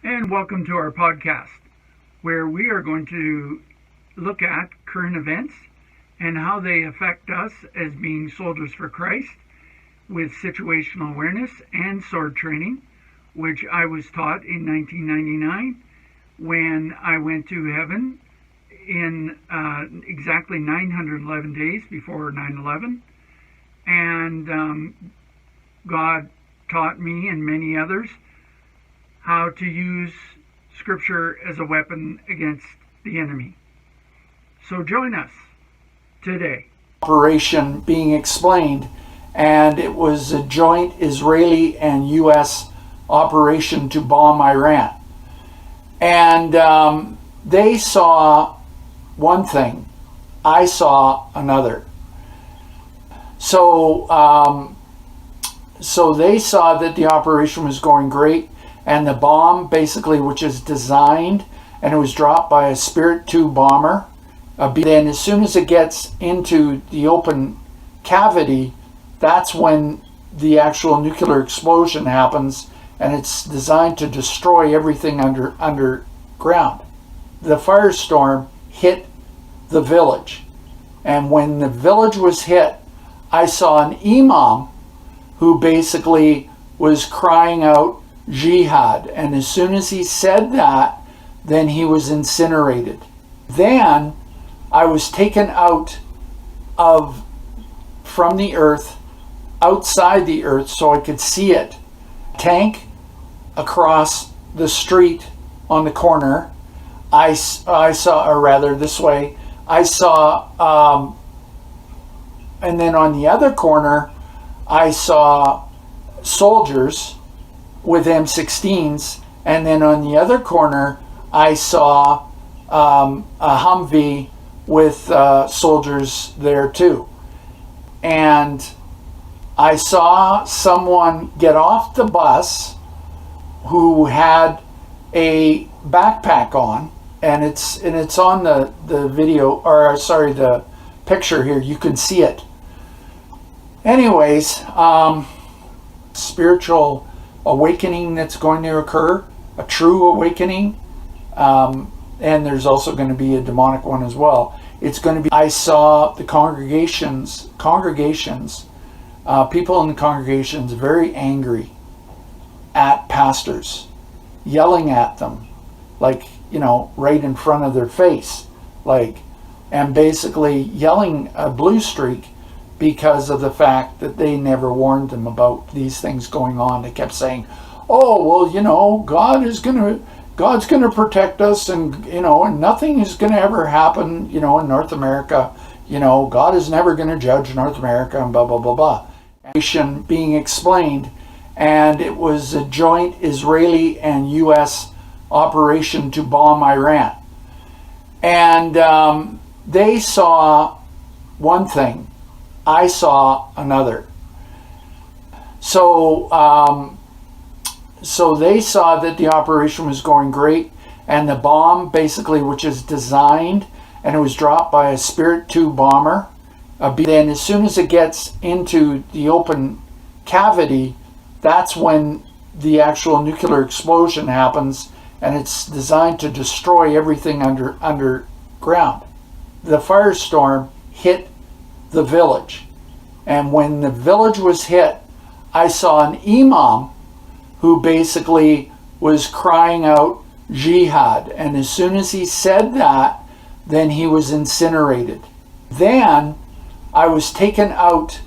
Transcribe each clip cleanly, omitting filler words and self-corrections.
And welcome to our podcast, where we are going to look at current events and how they affect us as being soldiers for Christ with situational awareness and sword training, which I was taught in 1999 when I went to heaven in exactly 911 days before 9/11. And God taught me and many others how to use Scripture as a weapon against the enemy. So join us today. Operation being explained, and it was a joint Israeli and U.S. operation to bomb Iran. And they saw one thing, I saw another. So they saw that the operation was going great, and the bomb, basically, which is designed, and it was dropped by a Spirit 2 bomber. Then as soon as it gets into the open cavity, that's when the actual nuclear explosion happens, and it's designed to destroy everything underground. The firestorm hit the village, and when the village was hit, I saw an imam who basically was crying out jihad, and as soon as he said that, then he was incinerated. Then I was taken out from the earth, outside the earth, so I could see it. Tank across the street on the corner. I saw, or rather this way, I saw, and then on the other corner, I saw soldiers with M16s, and then on the other corner, I saw a Humvee with soldiers there too. And I saw someone get off the bus who had a backpack on, and it's on the video, or sorry, the picture here. You can see it. Anyways, spiritual awakening that's going to occur, a true awakening, and there's also going to be a demonic one as well. It's going to be, I saw the congregations, people in the congregations very angry at pastors, yelling at them, like, right in front of their face, and basically yelling a blue streak because of the fact that they never warned them about these things going on. They kept saying, oh, well, God's going to protect us, and, and nothing is going to ever happen, in North America. God is never going to judge North America, and blah, blah, blah, blah. Being explained, and it was a joint Israeli and U.S. operation to bomb Iran. And they saw one thing, I saw another. So they saw that the operation was going great, and the bomb, basically, which is designed, and it was dropped by a Spirit 2 bomber. Then as soon as it gets into the open cavity, that's when the actual nuclear explosion happens, and it's designed to destroy everything underground. The firestorm hit the village, and when the village was hit, I saw an imam who basically was crying out jihad, and as soon as he said that, then he was incinerated. Then I was taken out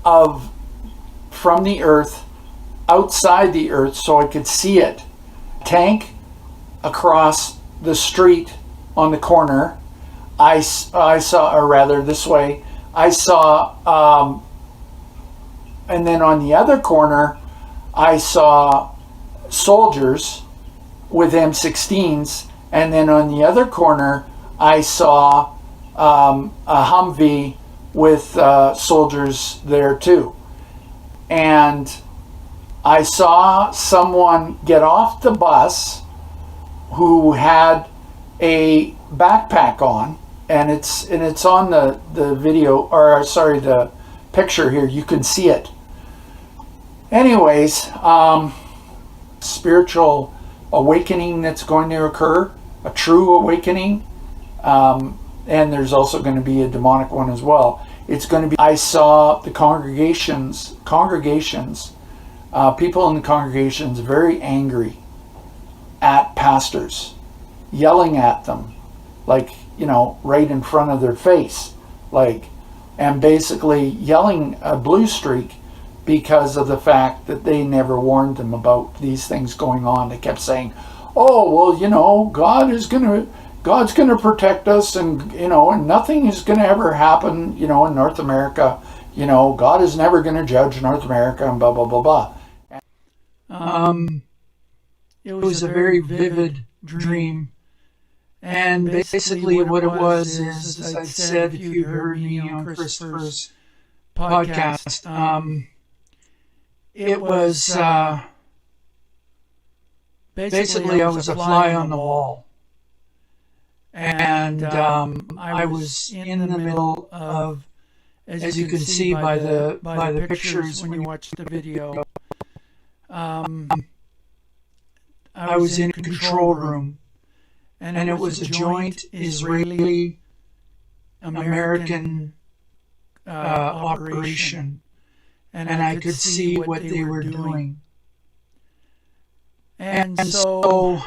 from the earth, outside the earth, so I could see it. Tank across the street on the corner. I saw, or rather this way, I saw, and then on the other corner, I saw soldiers with M16s, and then on the other corner, I saw a Humvee with soldiers there too. And I saw someone get off the bus who had a backpack on, and it's on the video, or sorry, the picture here. You can see it. Anyways, spiritual awakening that's going to occur, a true awakening. And there's also going to be a demonic one as well. It's going to be, I saw the congregations, people in the congregations very angry at pastors, yelling at them, like, right in front of their face, and basically yelling a blue streak because of the fact that they never warned them about these things going on. They kept saying, oh, well, God's going to protect us, and nothing is going to ever happen, in North America. God is never going to judge North America, and blah, blah, blah, blah. It was a very vivid dream. And basically what it was is, as I said, if you heard me on Christopher's podcast, it was basically I was a fly on the wall. And I was in the middle of, as you can see by the pictures when you watch the video, I was in a control room, and it was a joint Israeli-American operation, and I could see what they were doing. And so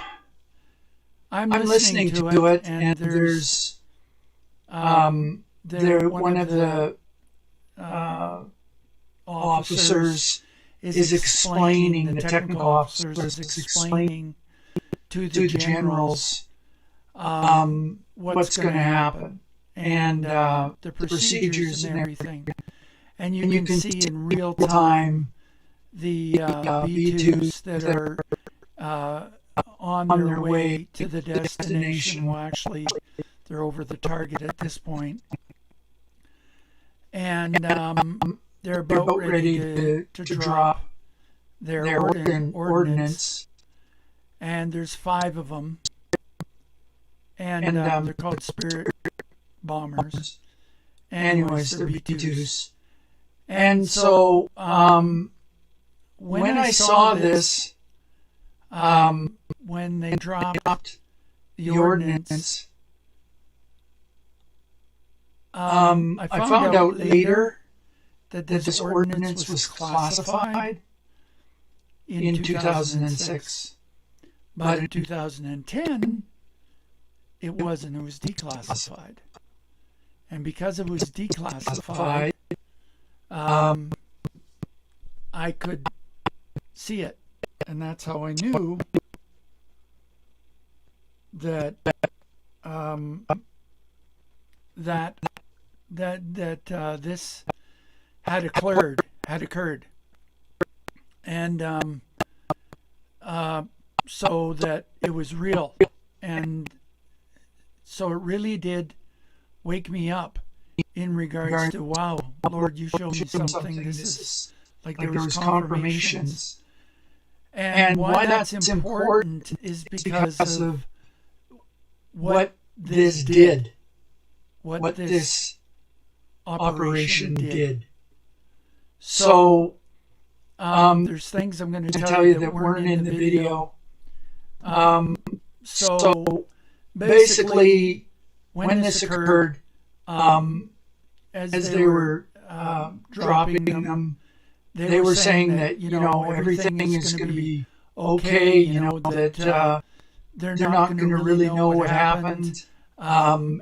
I'm listening to it, and there's one of the officers is explaining, the technical officers is explaining to the generals what's going to happen, and the procedures and everything. And you can see in real time the B-2s that are on their way to the destination. Well, actually, they're over the target at this point. And they're about ready to drop their ordnance. And there's 5 of them. And they're called Spirit bombers. Anyways, they're B-2s. And so when I saw this, when they dropped the ordnance, I found out later that this ordinance was classified in 2006. But in 2010, it wasn't. It was declassified. And because it was declassified, I could see it. And that's how I knew that this had occurred, and so that it was real, and so it really did wake me up in regards to, wow, Lord, you showed me something. This is like there was confirmations. And why that's important is because of what this did, what this operation did. So there's things I'm going to tell you that weren't in the video. So basically, when this occurred, as they were dropping them, they were saying that, everything is going to be okay, that they're not going to really know what happened,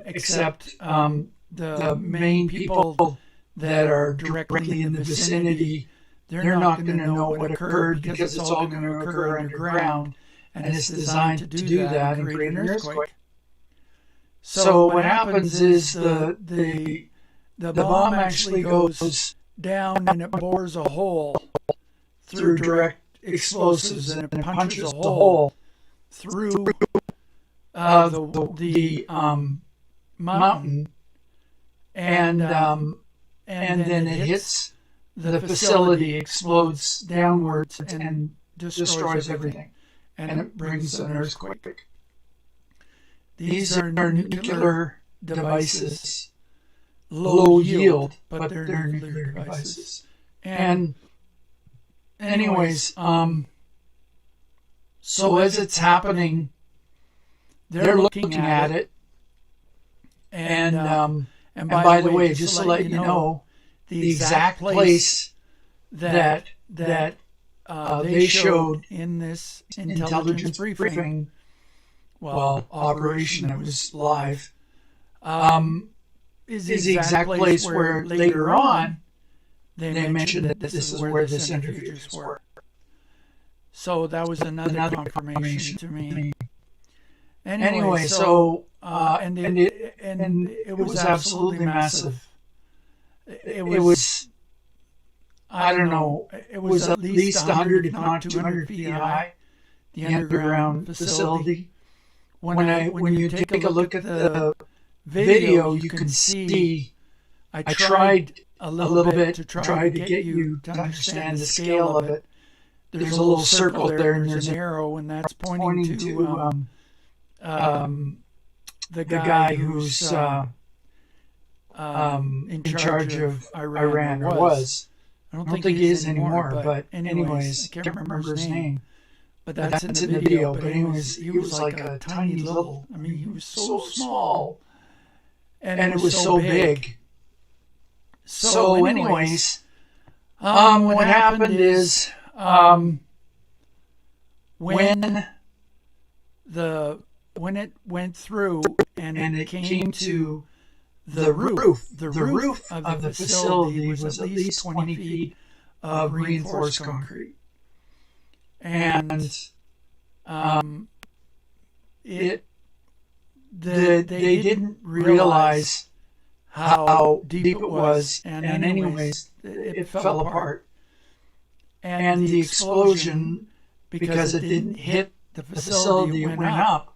except the main people that are directly in the vicinity, they're not going to know what occurred because it's all going to occur underground, and it's designed to do that and create an earthquake. So what happens is the bomb actually goes down and it bores a hole through direct explosives, and it punches a hole through the mountain, and then it hits the facility, explodes downwards, and destroys everything, and it brings an earthquake. These are nuclear devices, low yield, but they're nuclear devices. And anyways, So as it's happening, they're looking at it. And by the way, just to let you know, the exact place that they showed in this intelligence briefing, well, operation that was live, is the exact place where later on they mentioned that this is where the centrifuges were. So that was another confirmation to me. Anyway, so it was absolutely massive. It was, I don't know, it was at least 100, if not 200 feet high, the underground facility. When you take a look at the video, you can see, I tried a little bit to try to get you to understand the scale of it. There's a little circle there, and there's an arrow, and that's pointing to the guy who's in charge of Iran, or was. I don't think he is anymore, but anyways, I can't remember his name. But that's in the video. But anyways, he was like a tiny little, I mean, he was so small, and it was so big. So anyways, what happened is, when it went through and it came to the roof of the facility was at least 20 feet of reinforced concrete. And they didn't realize how deep it was, and anyways, it fell apart. And the explosion, because it didn't hit the facility, it went up.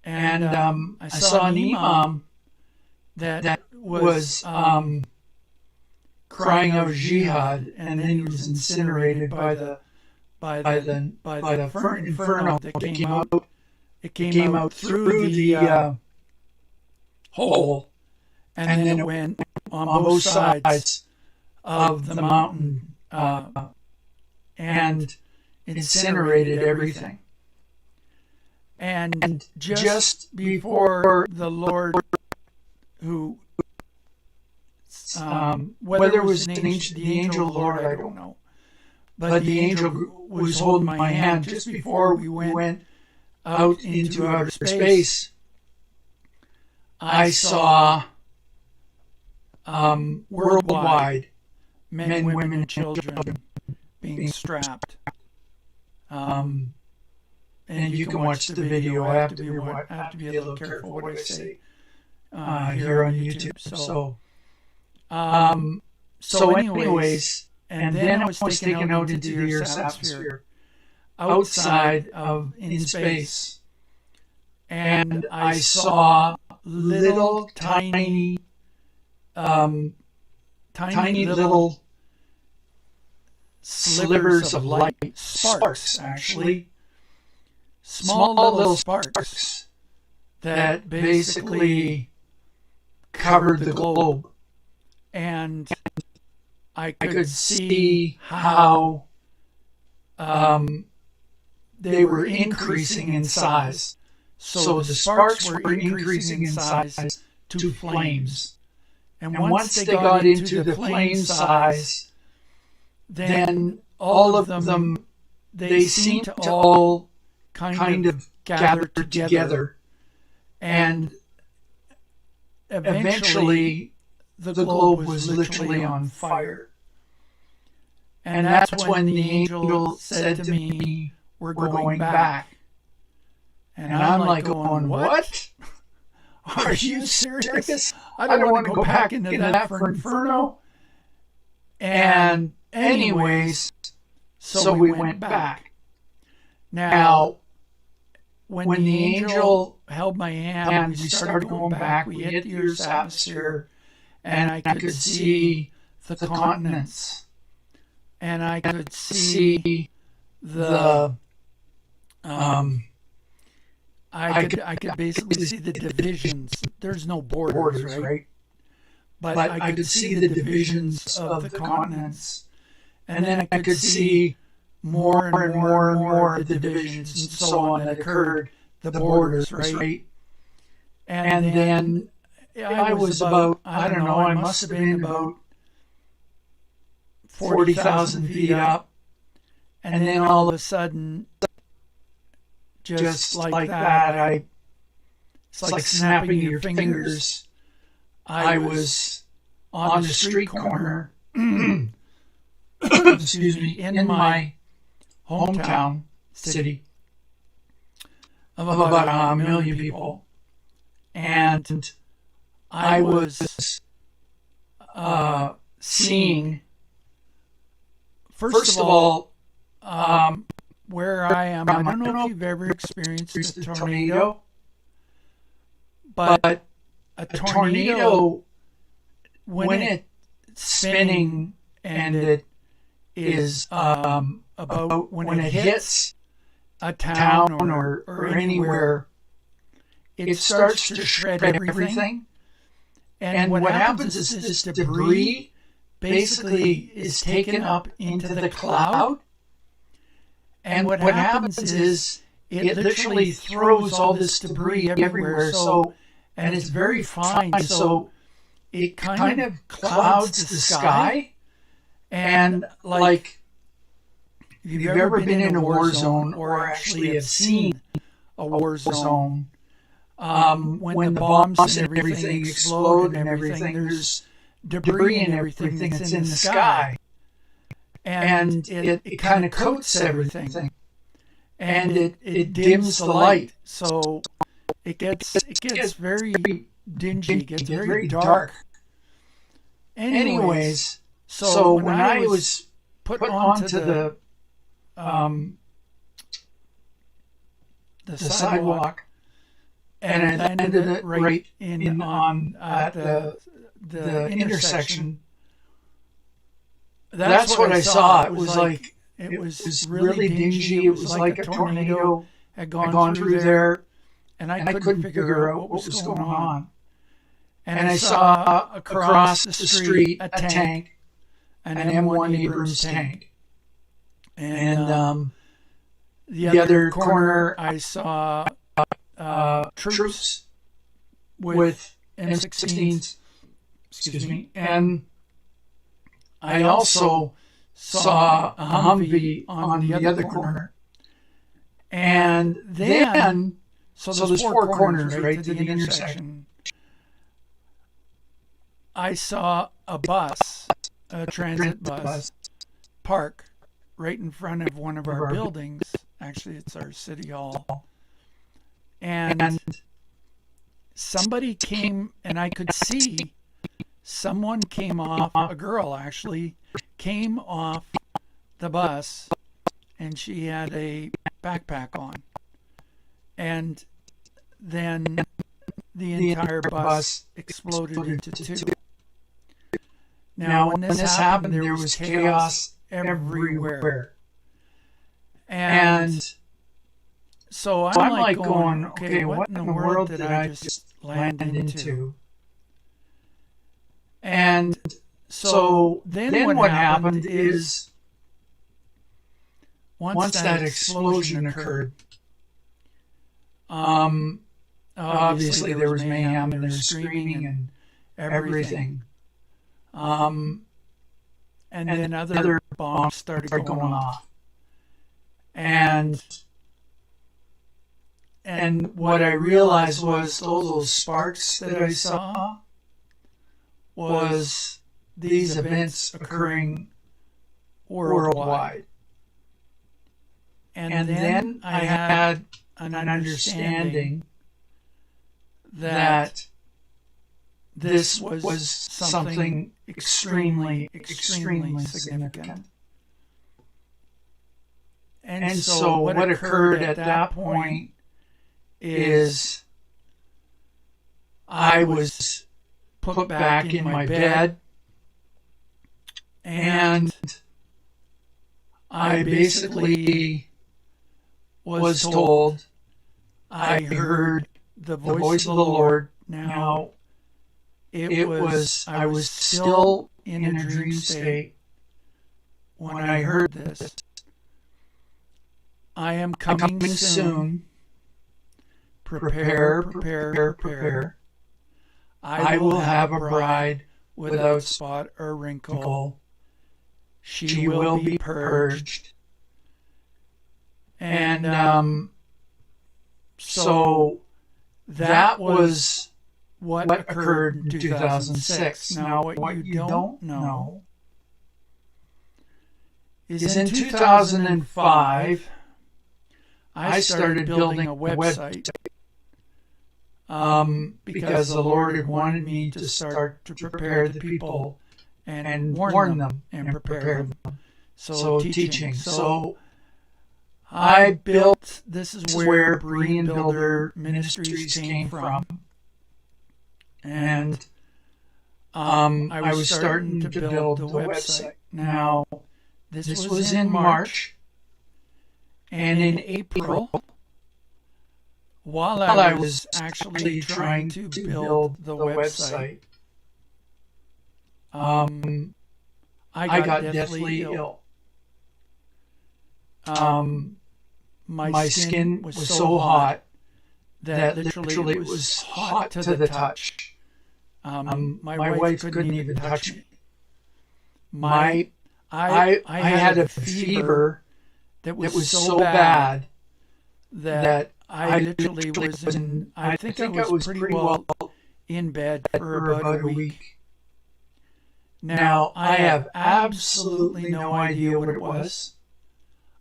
And I saw an imam that was crying out jihad, and then he was incinerated by the inferno that came out. It came out through the hole, and then it went on both sides of the mountain and incinerated everything. And just before the Lord, who, whether it was the angel of the Lord, I don't know, but the angel was holding my hand just before we went out into outer space. I saw worldwide men, women, and children being strapped. And you can watch the video. I have to be a little careful what I say here on YouTube. So anyways, and then I was taken out into the Earth's atmosphere, outside of in space, and I saw little tiny little slivers of light, sparks actually. Small little sparks that basically covered the globe. And I could see how they were increasing in size. So the sparks were increasing in size to flames. And once they got into the flame size, then all of them, they seemed to all kind of gathered together, and eventually the globe was literally on fire. And that's when the angel said to me, "We're going back." And I'm like going, "What? Are you serious? I don't want to go back into that for Inferno." And anyways, so we went back. Now, when the angel held my hand, we started going back. We hit the Earth's atmosphere, and I could see the continents, and I could see the I could basically see the divisions. There's no borders, right? But I could see the divisions of the continents, and then I could see more and more and more of the divisions and so on that occurred, the borders, right? And then I was about, I don't know, I must have been about 40,000 feet up. And then all of a sudden, just like that, it's like snapping your fingers. I was on the street corner, excuse me, in my hometown city of about 1 million people. And I was seeing, first of all, where I am, I don't know if you've ever experienced a tornado, but a tornado, when it's spinning and it is about when it hits a town or anywhere, it starts to shred everything. And what happens is this debris basically is taken up into the cloud. And what happens is it literally throws all this debris everywhere. So, and it's very fine. So it kind of clouds the sky. And like, if you've ever been in a war zone or actually have seen a war zone, when the bombs and everything explode and everything, there's debris and everything that's in the sky. And it kind of coats everything. And it dims the light. So it gets very dingy, it gets very dark. Anyways, so when I was put onto the sidewalk, and I landed it right at the intersection. That's what I saw. It was really dingy. It was like a tornado had gone through there, and I couldn't figure out what was going on. And I saw across the street a tank, an M1 Abrams tank, and the other corner I saw troops with M16s. Excuse me, and I also saw a Humvee on the other corner. And then, so there's four corners, right, to the intersection. I saw a bus, a transit bus, park right in front of one of our buildings. Actually, it's our city hall. And somebody came, and I could see someone came off, a girl actually, came off the bus, and she had a backpack on. And then the entire bus exploded into two. Now, when this happened, there was chaos everywhere. And so I'm like going, okay, what in the world did I just land into? And so then what happened is, once that explosion occurred, obviously there was mayhem and there was screaming and everything. And then other bombs started going off. And what I realized was those sparks that I saw was these events occurring worldwide. And then I had an understanding that this was something extremely, extremely significant. And so what occurred at that point is I was put back in my bed, and I basically was told, I heard the voice of the Lord. Now, I was still in a dream state when I heard this. I am coming soon. Prepare, prepare, prepare. I will have a bride without spot or wrinkle. She will be purged. And so that was what occurred in 2006. Now, what you don't know is in 2005, I started building a website because the Lord had wanted me to start to prepare the people and warn them and prepare them. So teaching. So I built, this is where Berean Builder Ministries came from. And I was starting to build the website. Now, this was in March. And in April, while I was actually trying to build the website, I got deathly ill. My skin was so hot that literally it was hot to the touch. My wife couldn't even touch me. I had a fever that was so bad that I literally was in, I think I was pretty well in bed for about a week. Now, I have absolutely no idea what it was.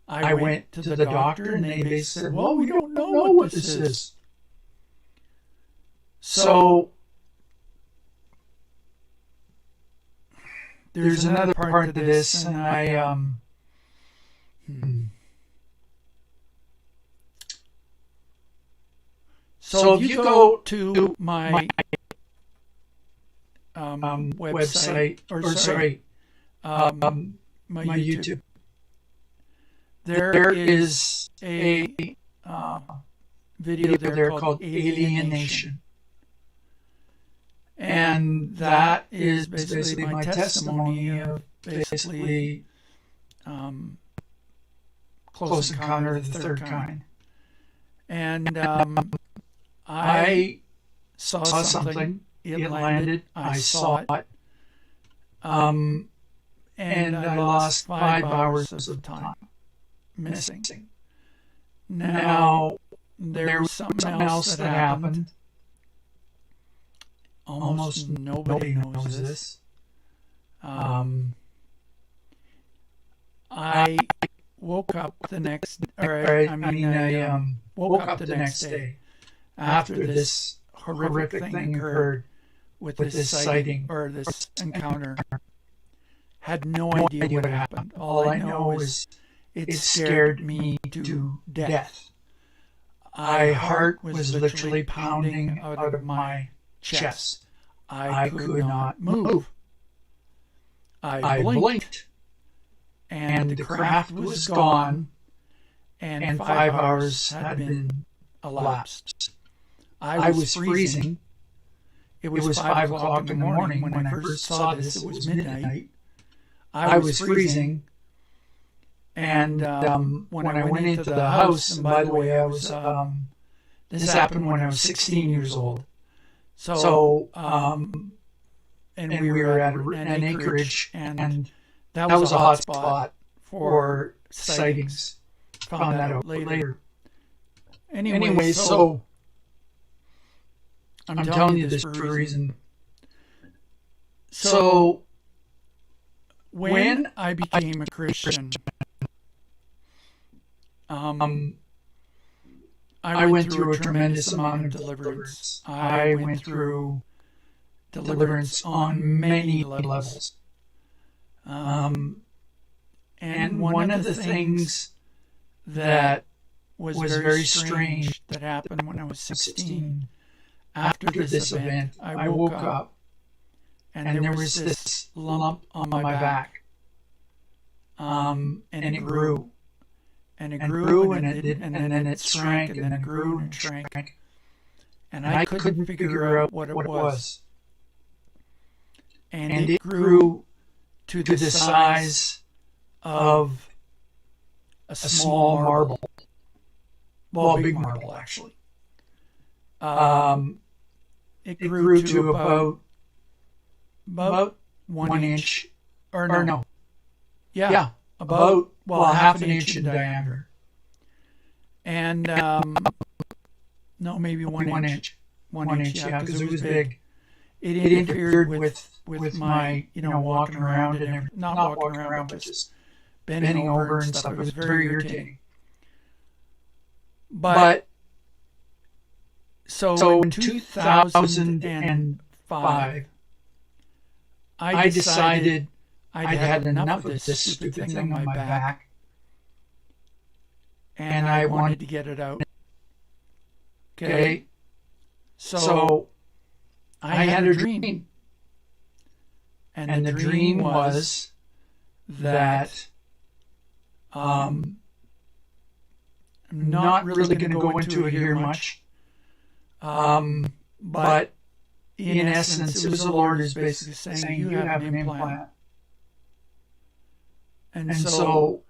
I went to the doctor and they basically said, well, we don't know what this is. So there's another part to this, and So if you go to my website, my YouTube, there is a video there called Alienation. And that is basically my testimony of basically close encounter of the third kind. And I saw something. It landed. I saw it. And I lost 5 hours of time missing. Now, there was something else that happened. Almost nobody knows this. I woke up the next, woke up the next day after this horrific thing occurred with this sighting or this encounter. Had no idea what happened. All I know is it scared me to death. My heart was literally pounding out of my chest. I could not move. I blinked, and the craft was gone, and 5 hours had been elapsed. I was freezing. It was 5 o'clock in the morning when I first saw this. It was midnight. I was freezing, and when I went into the house, and by the way, I was this happened when I was 16 years old. So and we were at an acreage, and that was a hot spot for sightings. Found that out later. Anyway, so I'm telling you this for a reason. So when I became a Christian, I went through a tremendous amount of deliverance. I went through deliverance on many levels. And one of the things that was very strange that happened when I was 16, after this event, I woke up and there was this lump on my back. And it grew. And it grew, and then it shrank, and then it grew and shrank. And I couldn't figure out what it was. And it grew to the size of a small marble. well, a big marble actually. It grew to about 1 inch, or no, yeah, about half an inch in diameter. And no, maybe 1 inch. 1 inch, yeah, because it was big. It interfered with my, walking around and not walking around, but just bending over and stuff. It was very irritating. But so in 2005, I decided I'd had enough of this stupid thing on my back, and I wanted to get it out. Okay, so I had a dream, and the dream was that I'm not really going to go into it here much, but in essence, it was the Lord is basically saying, you have an implant. And so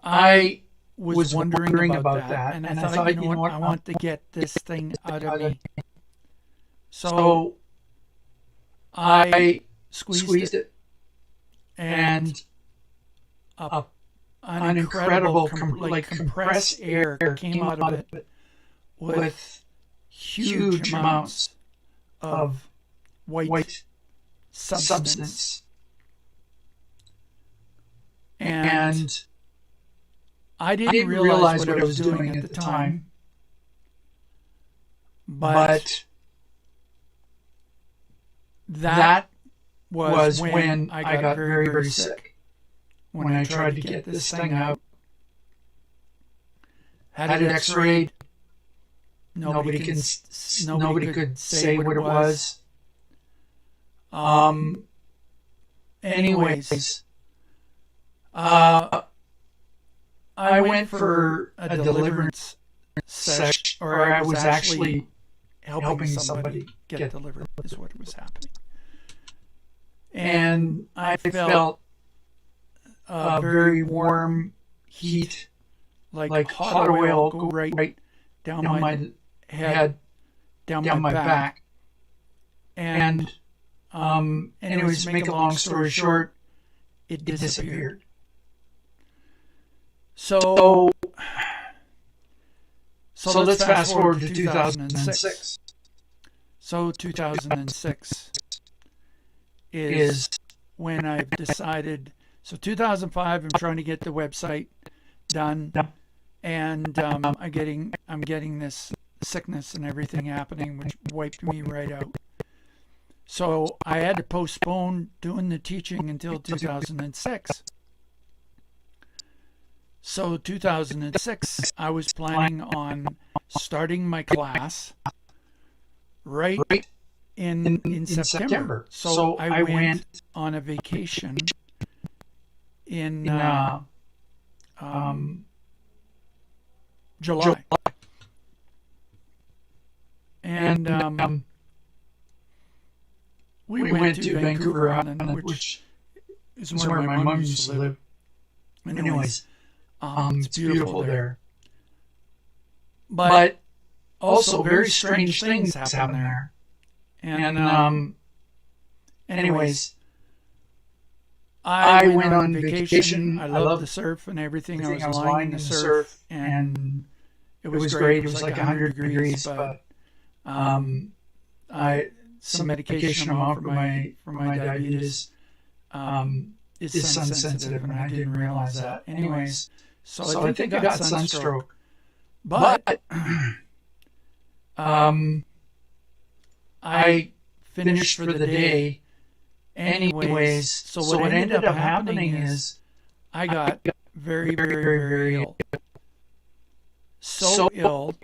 I was wondering about that, and I thought, you know what, I want to get this thing out of me. So I squeezed it, and an incredible, compressed air came out of it with huge amounts of white substance. And I didn't realize what I was doing at the time, but that was when I got very, very sick. When I tried to get this thing out, had it x-rayed, nobody could say what it was. Anyways, I went for a deliverance session, or I was actually helping somebody get delivered, is what was happening. And I felt a very warm heat, like hot oil, go right down my head, down my back. And anyways, to make a long story short, it disappeared. So let's fast forward to 2006. So 2006 is when I've decided. So 2005, I'm trying to get the website done, and I'm getting this sickness and everything happening, which wiped me right out. So I had to postpone doing the teaching until 2006. So 2006, I was planning on starting my class right in September. So I went on a vacation in July. And we went to Vancouver Island, which is where my mom used to live. Anyways, it's beautiful there. But also very strange things happen there. And anyways, I went on vacation. I loved the surf and everything. I was lying in the surf, and it was great. It was like 100 degrees, but some medication I'm on for my diabetes is sun sensitive, and I didn't realize that. Anyways, so I think I got sunstroke. But I finished for the day anyways. So what ended up happening is I got very, very, very ill. So ill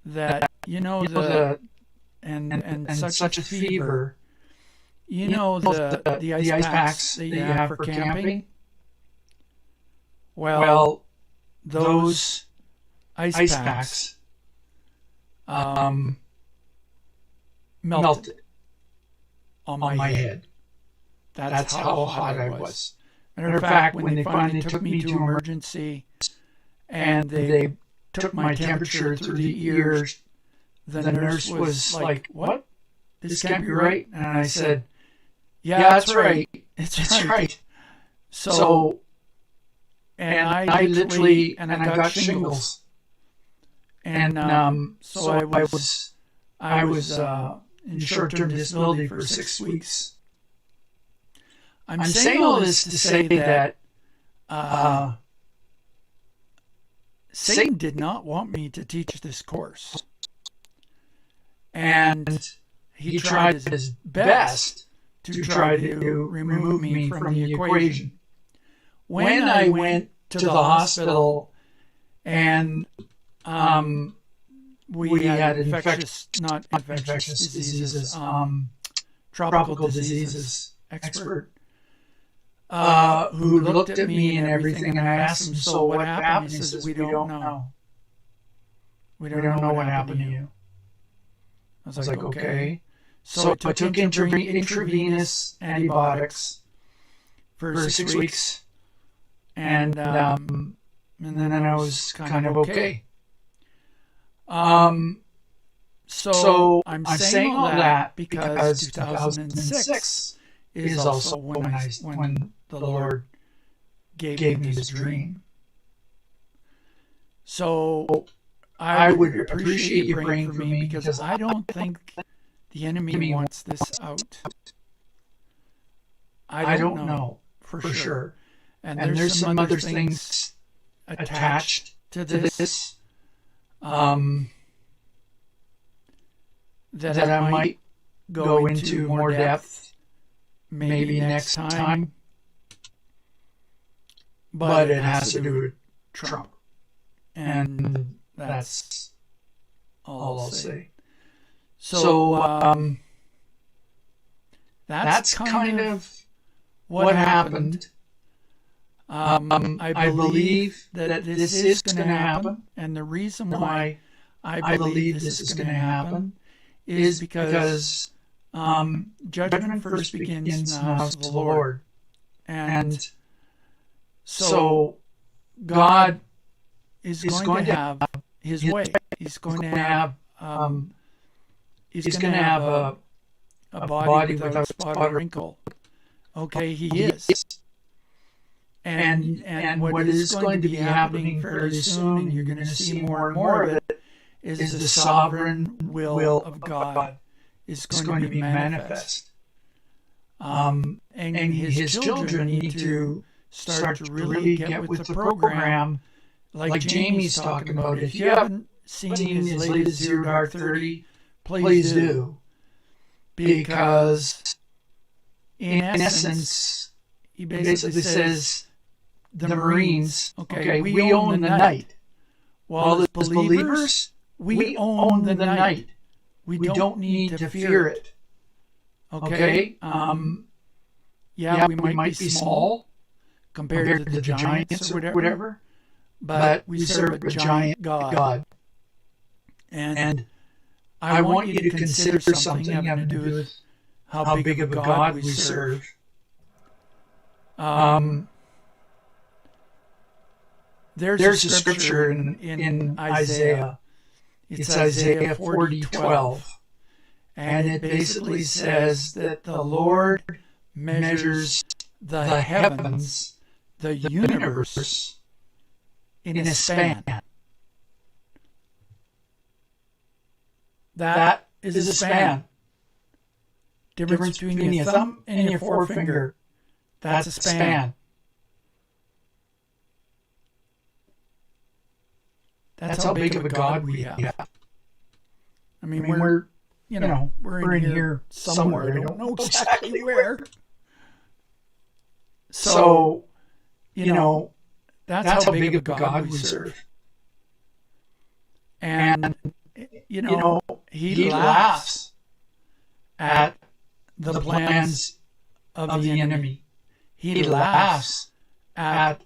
that, and such a fever, the ice packs that you have for camping. Well, those ice packs melted on my head. That's how hot I was. Matter of fact, when they finally took me to emergency and they took my temperature through the ears. The nurse was like, "What? This can't be right." And I said, "Yeah, that's right. It's right." So, and I got shingles. And so I was in short-term disability for 6 weeks. I'm saying all this to say that Satan did not want me to teach this course. And he tried his best to try to remove me from the equation. When I went to the hospital and we had not infectious diseases, tropical diseases expert who looked at me and everything, and I asked him, "So what happened?" He says, "We don't know. We don't know what happened to you." I was like, "Okay." So I took intravenous antibiotics for 6 weeks, and then I was kind of okay. So I'm saying all that because 2006 is also when the Lord gave me this dream. So I would appreciate you praying for me, because I don't think the enemy wants this out. I don't know for sure. And there's some other things attached to this that I might go into more depth maybe next time. But it has to do with Trump. And that's all I'll say. So that's kind of what happened. I believe that this is going to happen. And the reason why I believe this is going to happen is because judgment first begins in the house of the Lord. And so God is going to have his way. He's going to have a body without spot or wrinkle. Okay, he is. And what is going to be happening fairly soon, and you're going to see more and more of it, is the sovereign will of God is going to be manifest. And his children need to start to really get with the program, like Jamie's talking about. If you haven't seen his latest Zero Dark 30, please do. Because in essence, he basically says, the Marines, okay, we own the night. While as believers, we own the night. We don't need to fear it. Okay? Yeah, we might be small compared to the giants or whatever, but we serve a giant God. And I want you to consider something having to do with how big of a God we serve. There's a scripture in Isaiah. It's Isaiah 40:12. And it basically says that the Lord measures the heavens, the universe, in a span. That is a span. Difference between your thumb and your forefinger. That's a span. That's how big of a God we have. I mean, we're in here somewhere. I don't know exactly where. So, that's how big of a God we serve. And, he laughs at the plans of the enemy. He laughs at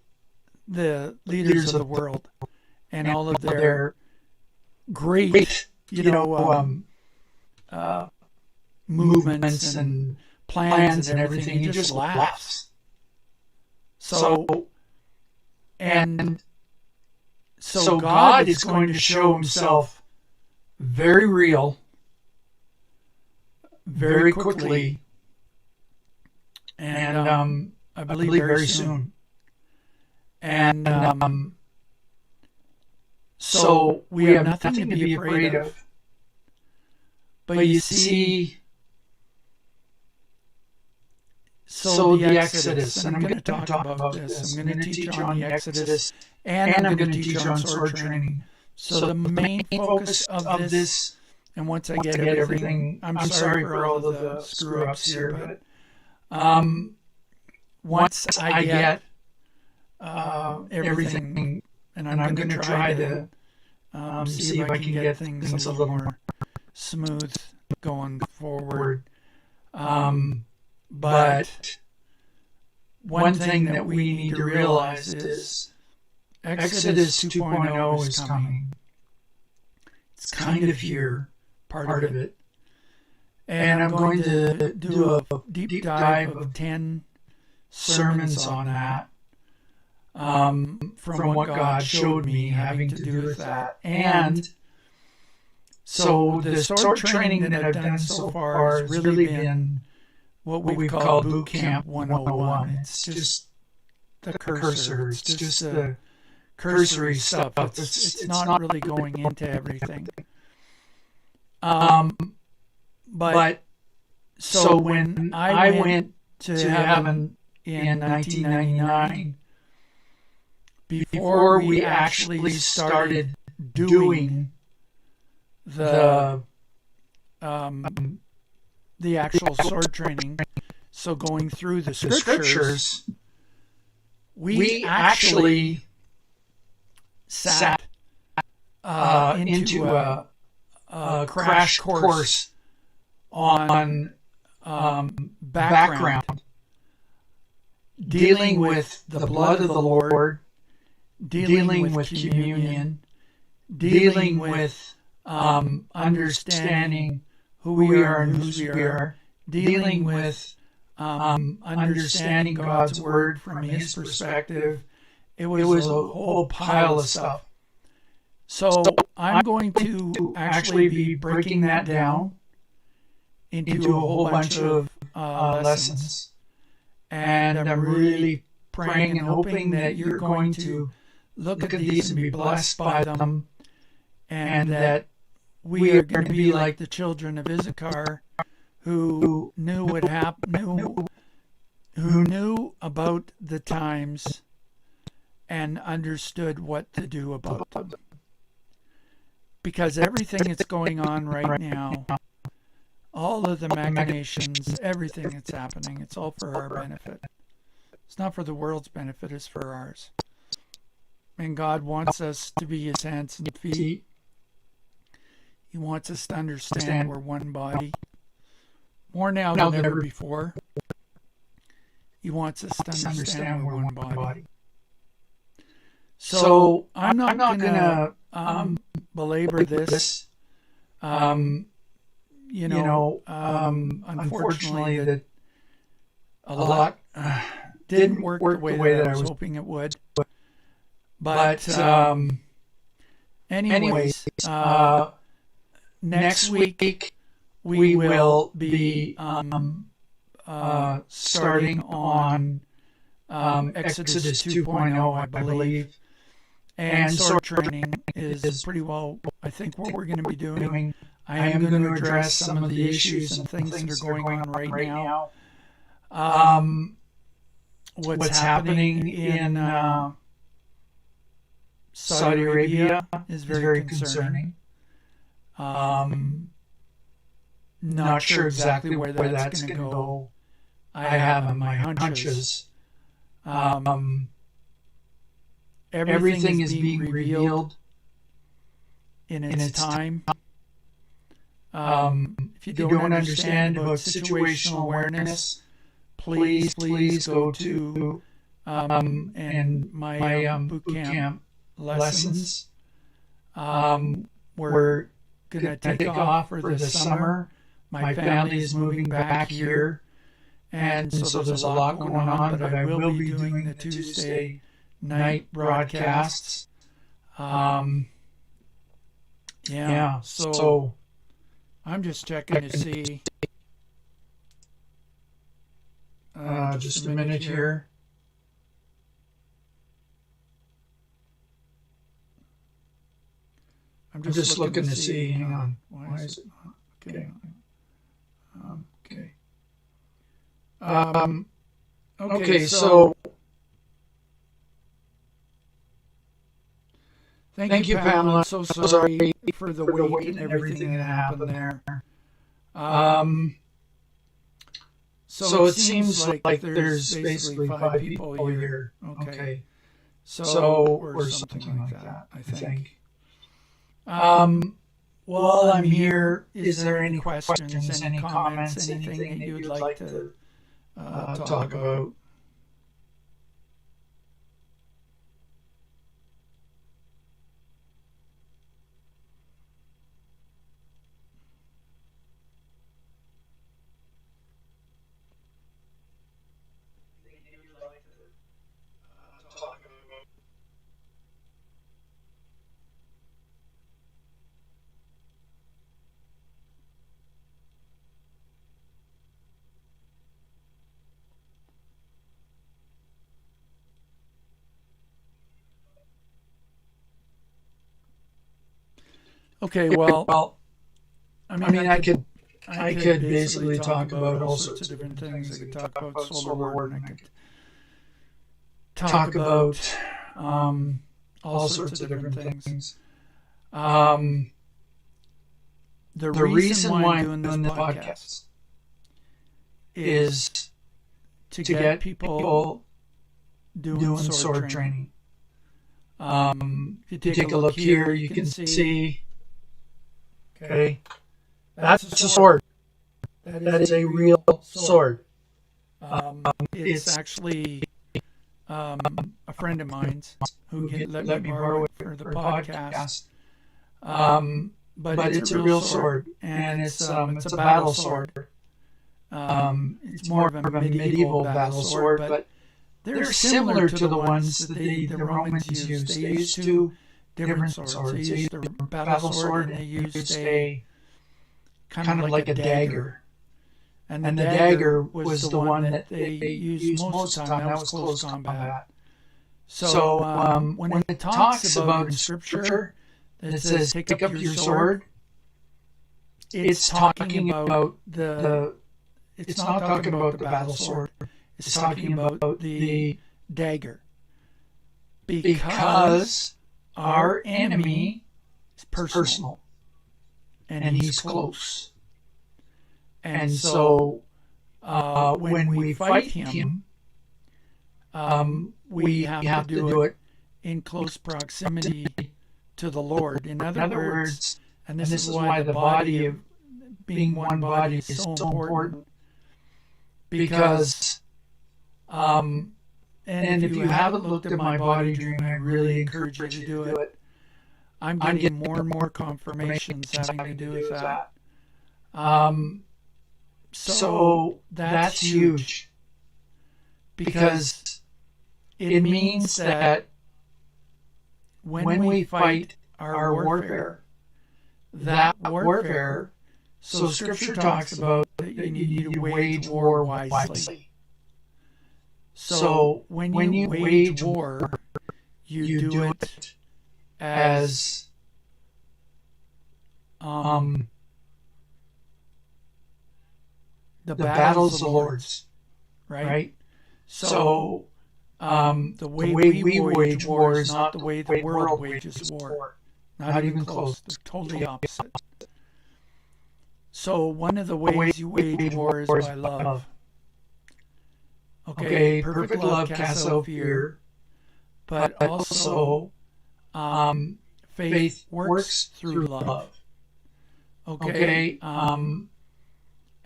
the leaders of the world and all of their great, movements and plans and everything. He just laughs. So So God is going to show himself very real, very quickly, and I believe very soon. And so we have nothing to be afraid of. But you see, so the Exodus, and I'm going to talk about this. I'm going to teach on the Exodus, and I'm going to teach on sword training. So the main focus of this, and once I get everything, I'm sorry for all of the screw-ups here, but once I get everything, and I'm going to try to see if I can get things a little more smooth going forward. But one thing that we need to realize is Exodus 2.0 is coming. It's kind of here, part of it. And I'm going to do a deep dive of 10 sermons on that. From what God showed me having to do with that. And so the sword training that I've done so far has really been what we've called Boot Camp 101. It's just the cursor. It's just the cursory stuff. It's not really going into everything. But so when I went to heaven in 1999, before we actually started doing the actual sword training, so going through the scriptures, we actually sat into a crash course on background, dealing with the blood of the Lord, dealing with communion, dealing with understanding who we are and whose we are, dealing with understanding God's word from his perspective. It was a whole pile of stuff. So I'm going to actually be breaking that down into a whole bunch of lessons. And I'm really praying and hoping that you're going to look at these and be blessed by them, and that we are going to be like the children of Issachar, who knew what happened, who knew about the times and understood what to do about them. Because everything that's going on right now, all of the machinations, everything that's happening, it's all for our benefit. It's not for the world's benefit, it's for ours. And God wants us to be his hands and feet. He wants us to understand we're one body. More now than ever before. He wants us to understand we're one body. So I'm not going to belabor this. Unfortunately, that a lot didn't work the way that I was hoping it would. But anyways, next week we will be starting on Exodus 2.0, I believe. And sword training is pretty well, I think, what we're going to be doing. I am going to address some of the issues and things that are going on right now. What's happening in Saudi Arabia is very concerning. Not sure exactly where that's going to go. I have my hunches. Everything is being revealed in its time. If you don't understand about situational awareness, please go to and my boot camp lessons. We're going to take off for the summer. My family is moving back here, and so there's a lot going on, but I will be doing the Tuesday night broadcasts. Yeah. So I'm just checking to see. Just a minute here. I'm just looking to see. Hang on. Why is it not? Okay. Okay, so thank you, Pamela. I'm so sorry for the wait and everything that happened there. So it seems like there's basically 5 people here. Okay. So or something like that, I think. While I'm here, is there any questions, any comments, anything that you'd like to talk about? Okay, well, I mean, I could basically talk about all sorts of different things. I could talk about solar warden. I could talk about all sorts of different things. The reason why I'm doing this podcast is to get people doing sword training. If you take a look here, you can see. Okay, that's a sword. That is a real sword. It's actually a friend of mine's who let me borrow it for the podcast. But it's a real sword, and it's a battle sword. It's more of a medieval battle sword, but they're similar to the ones that the Romans used. They used two different swords. They used their battle sword, and they used a kind of like a dagger. And the dagger was the one that they used most of the time. That was close combat. So when it talks about in Scripture that it says, "Take up your sword," it's talking about it's not talking about the battle sword. It's talking about the dagger. Because our enemy is personal. And he's close. And so when we fight him, we have to do it in close proximity to the Lord. In other words, and this is why the body of being one body is so important, because and if you haven't looked at my body dream, I really encourage you to do it. I'm getting more and more confirmations having to do with that. So that's huge, because it means that when we fight our warfare, that warfare, so Scripture talks about that you need to wage war wisely. So when you wage war, you do it as the battle's the Lord's, right? So the way we wage war is not the way the world wages war. Not even close. It's totally opposite. So one of the ways you wage war is by love. Okay, perfect love casts out fear, but also faith works through love. Okay, and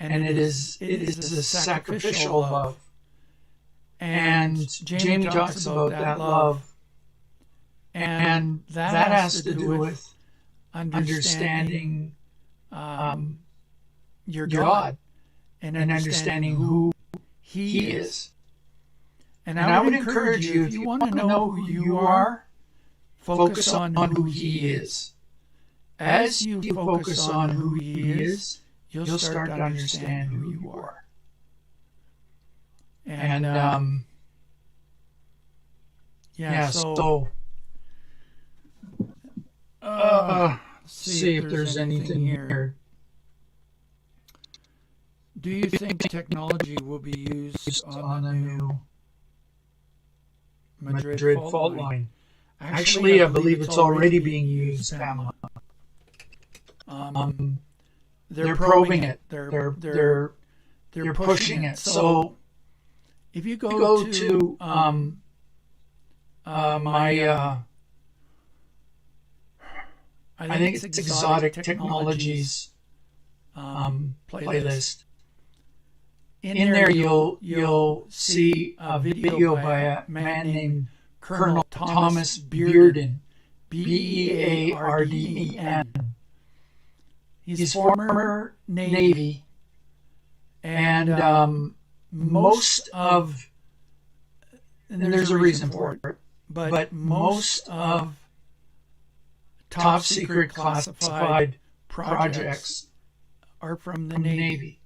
it is a sacrificial love. And Jamie talks about that love, and that has to do with understanding your God and understanding who He is. And I would encourage you, if you want to know who you are, focus on who He is. As you focus on who He is, you'll start to understand who you are. And see if there's anything here. Do you think technology will be used on the new Madrid fault line? Actually, I believe it's already being used, Pamela. They're probing it. They're pushing it. So if you go to my I think it's Exotic Technologies playlist. In there, you'll see a video by a man named Colonel Thomas Bearden, Bearden. He's former Navy, and most of, and there's a reason for it, but most of top secret classified projects are from the Navy.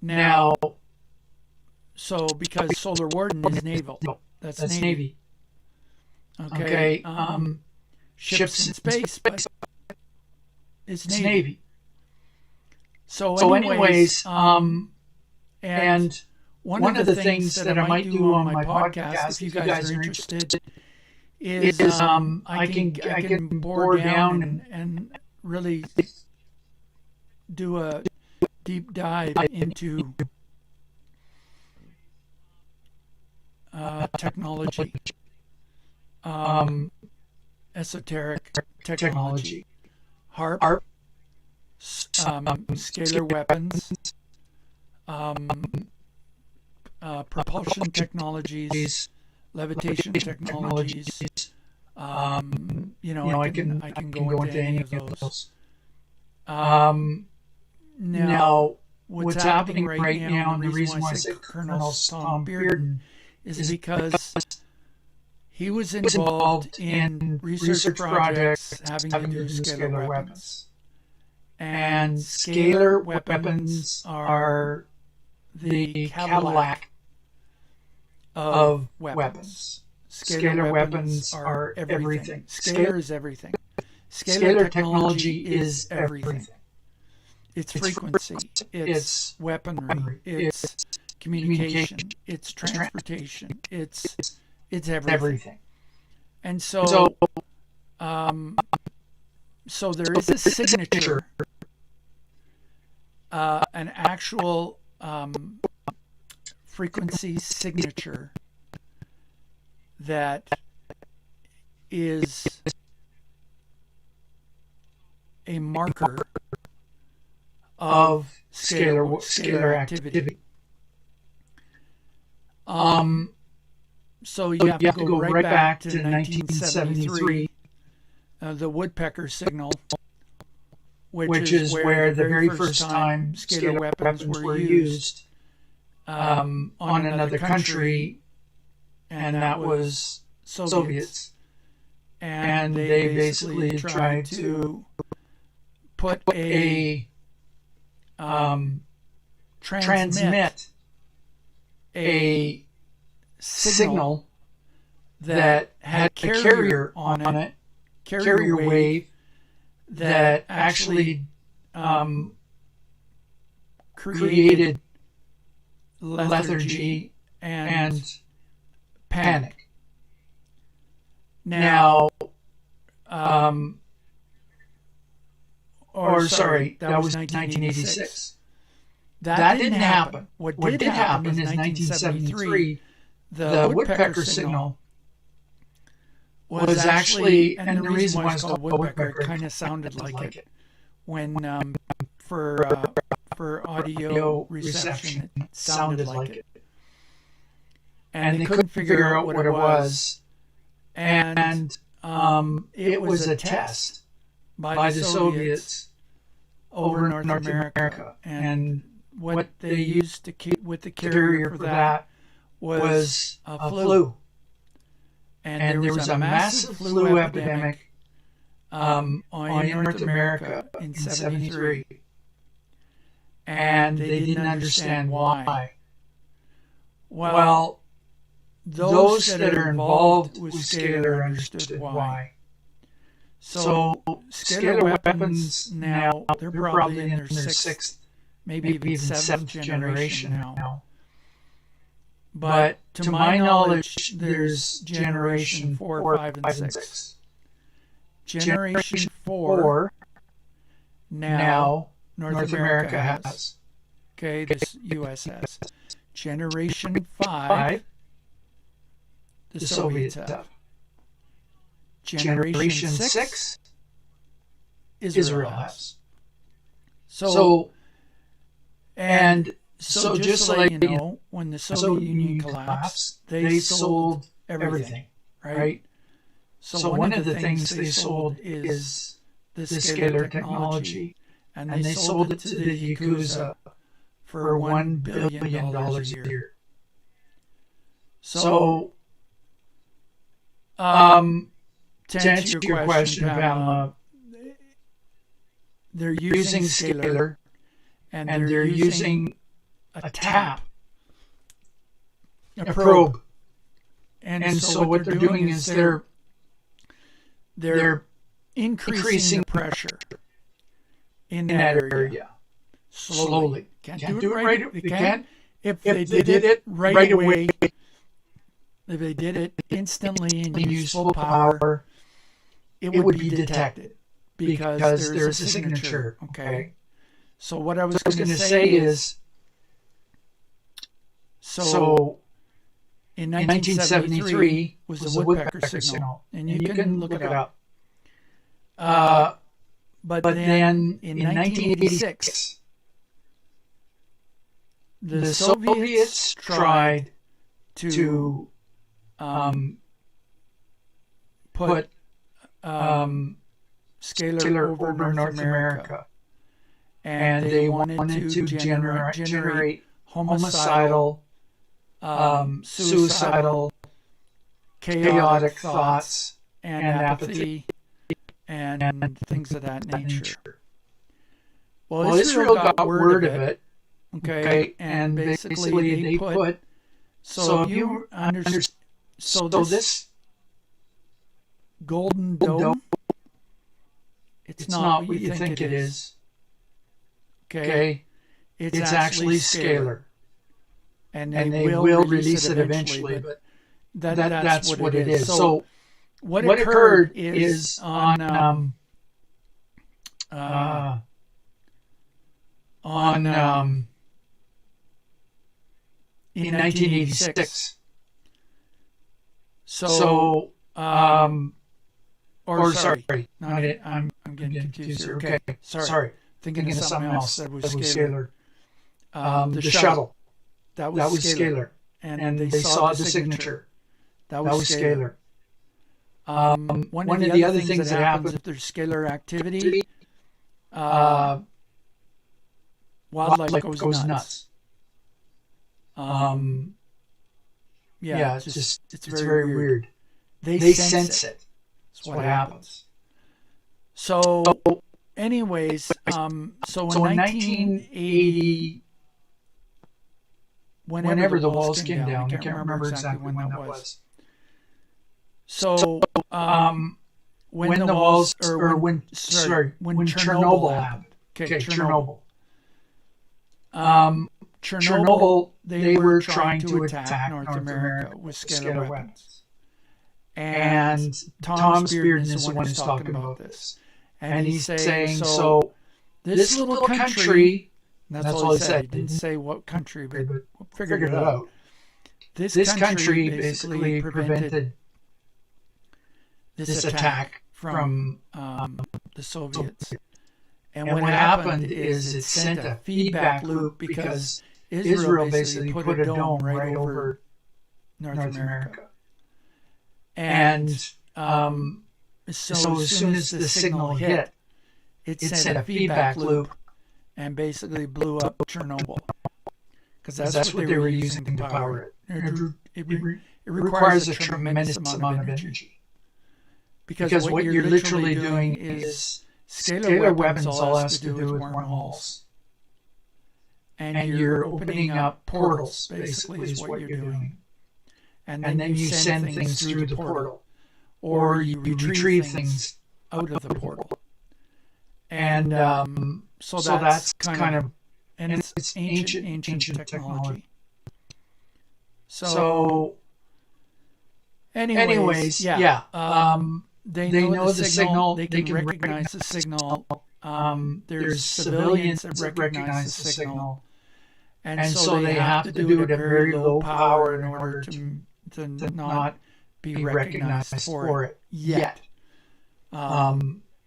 Now, so because Solar Warden is naval, that's Navy. Okay, ships in space, but it's Navy. So anyways, and one of the things that I might do on my podcast, if you guys are interested, is I can bore down and really do a deep dive into technology, esoteric technology, HARP, scalar weapons, propulsion technologies, levitation technologies. I can go into any of those. Now, what's happening right now, and the reason why I say Colonel Tom Bearden is because he was involved in research projects having to do with scalar weapons. And scalar weapons are the Cadillac of weapons. Scalar weapons are everything. Scalar is everything. Scalar technology is everything. It's frequency, it's weaponry, it's communication, it's transportation, it's everything. And so there is a signature, an actual frequency signature that is a marker of scalar activity. So you have to go right back to 1973, the woodpecker signal, which is where the very first time scalar weapons were used on another country, and that was Soviets. And they basically tried to put a transmit a signal that had a carrier on it, carrier wave that actually created lethargy and panic. Now, that was 1986. That didn't happen. What did happen is 1973, the woodpecker signal was actually, and the reason why it's called woodpecker, it kind of sounded like it when for audio reception, it sounded like it. And they couldn't figure out what it was. And it was a test by the Soviets over North America. And what they used to keep with the carrier for that was a flu. and there was a massive flu epidemic in North America in 73. And they didn't understand why. Well, those that are involved with scalar understood why. So scalar weapons now, they're probably in their sixth, maybe even seventh generation now. But to my knowledge, there's generation 4, 5, and 6. Generation 4 now North America has. Okay, this U.S. has. Generation 5, the Soviets have. Generation 6, Israel has. So just to let you know, when the Soviet Union collapsed, they sold everything, right? So one of the things they sold is the scalar technology, and they sold it to the Yakuza for $1 billion a year. So, to answer your question, Pamela, they're using scalar, and they're using a tap, a probe. And so what they're doing is they're increasing the pressure in that area slowly. Can't do it right. They can't. If they did it right away, if they did it instantly and used full power, it would be detected because there's a signature. Okay. So what I was going to say is, so in 1973 was the woodpecker signal, and you can look it up. But then in 1986, the Soviets tried to put scalar over North America, and they wanted to generate homicidal, suicidal, chaotic thoughts and apathy and things of that nature. Well, Israel got word of it, okay, and basically they put, so if you understand, so this golden dome, it's not what you think it is, okay? It's actually scalar. And they will release it eventually, but that's what it is. So what occurred is on in 1986. So I'm getting confused here. Okay, sorry. Thinking of something else that was scalar. The shuttle. That was scalar. And they saw the signature. That was scalar. One of the other things that happens if there's scalar activity, wildlife goes nuts. It's very weird. They sense it. That's what happens. So, anyways, so in 1980, whenever the walls came down, I can't remember exactly when that was. So, when the walls, or when Chernobyl happened. Okay, Chernobyl. Chernobyl, they were trying to attack North America with scalar weapons. And Tom Spearden is the one who's talking about this. And he's saying, so this little country, that's all he said. He didn't say what country, but we'll figure it out. This country basically prevented this attack from the Soviets. And what happened is it sent a feedback loop because Israel basically put a dome right over North America. And so as soon as the signal hit, it sent a feedback loop and basically blew up Chernobyl. Because that's what they were using to power it. it requires a tremendous amount of energy. Because what you're literally doing is scalar weapons all has to do with wormholes. And you're opening up portals, basically, is what you're doing. And then you send things through the portal. Or you retrieve things out of the portal. And so that's kind of, and it's ancient technology. So anyways, yeah. They know the signal. They can recognize the signal. There's civilians that recognize the signal. And so they have to do it at very low power in order to not be recognized for it yet.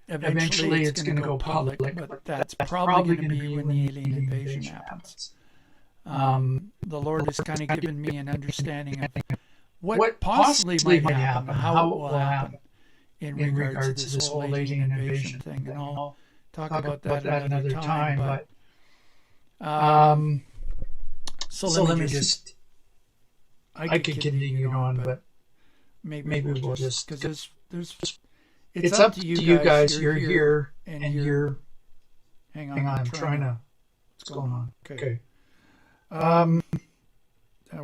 Eventually it's going to go public, but that's probably going to be when the alien invasion happens. The Lord has kind of given me an understanding of what possibly might happen, how it will happen in regards to this whole alien invasion thing. And I'll talk about that another time. But so let me just, I could continue on, but maybe we'll just, because it's up to you guys. You're here and you're, hang on, I'm trying to, what's going on? Okay. I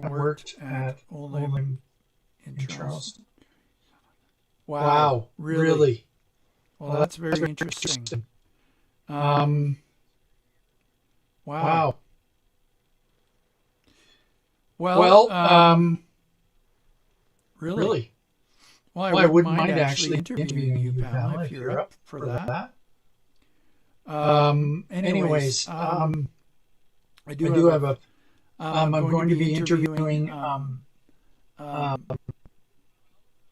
worked at Oldham in Charleston. Wow, really? Well, that's very interesting. Wow. Well, really? Well, I wouldn't mind actually interviewing you, pal, if you're up for that. Anyways, I do have a, I'm going to be interviewing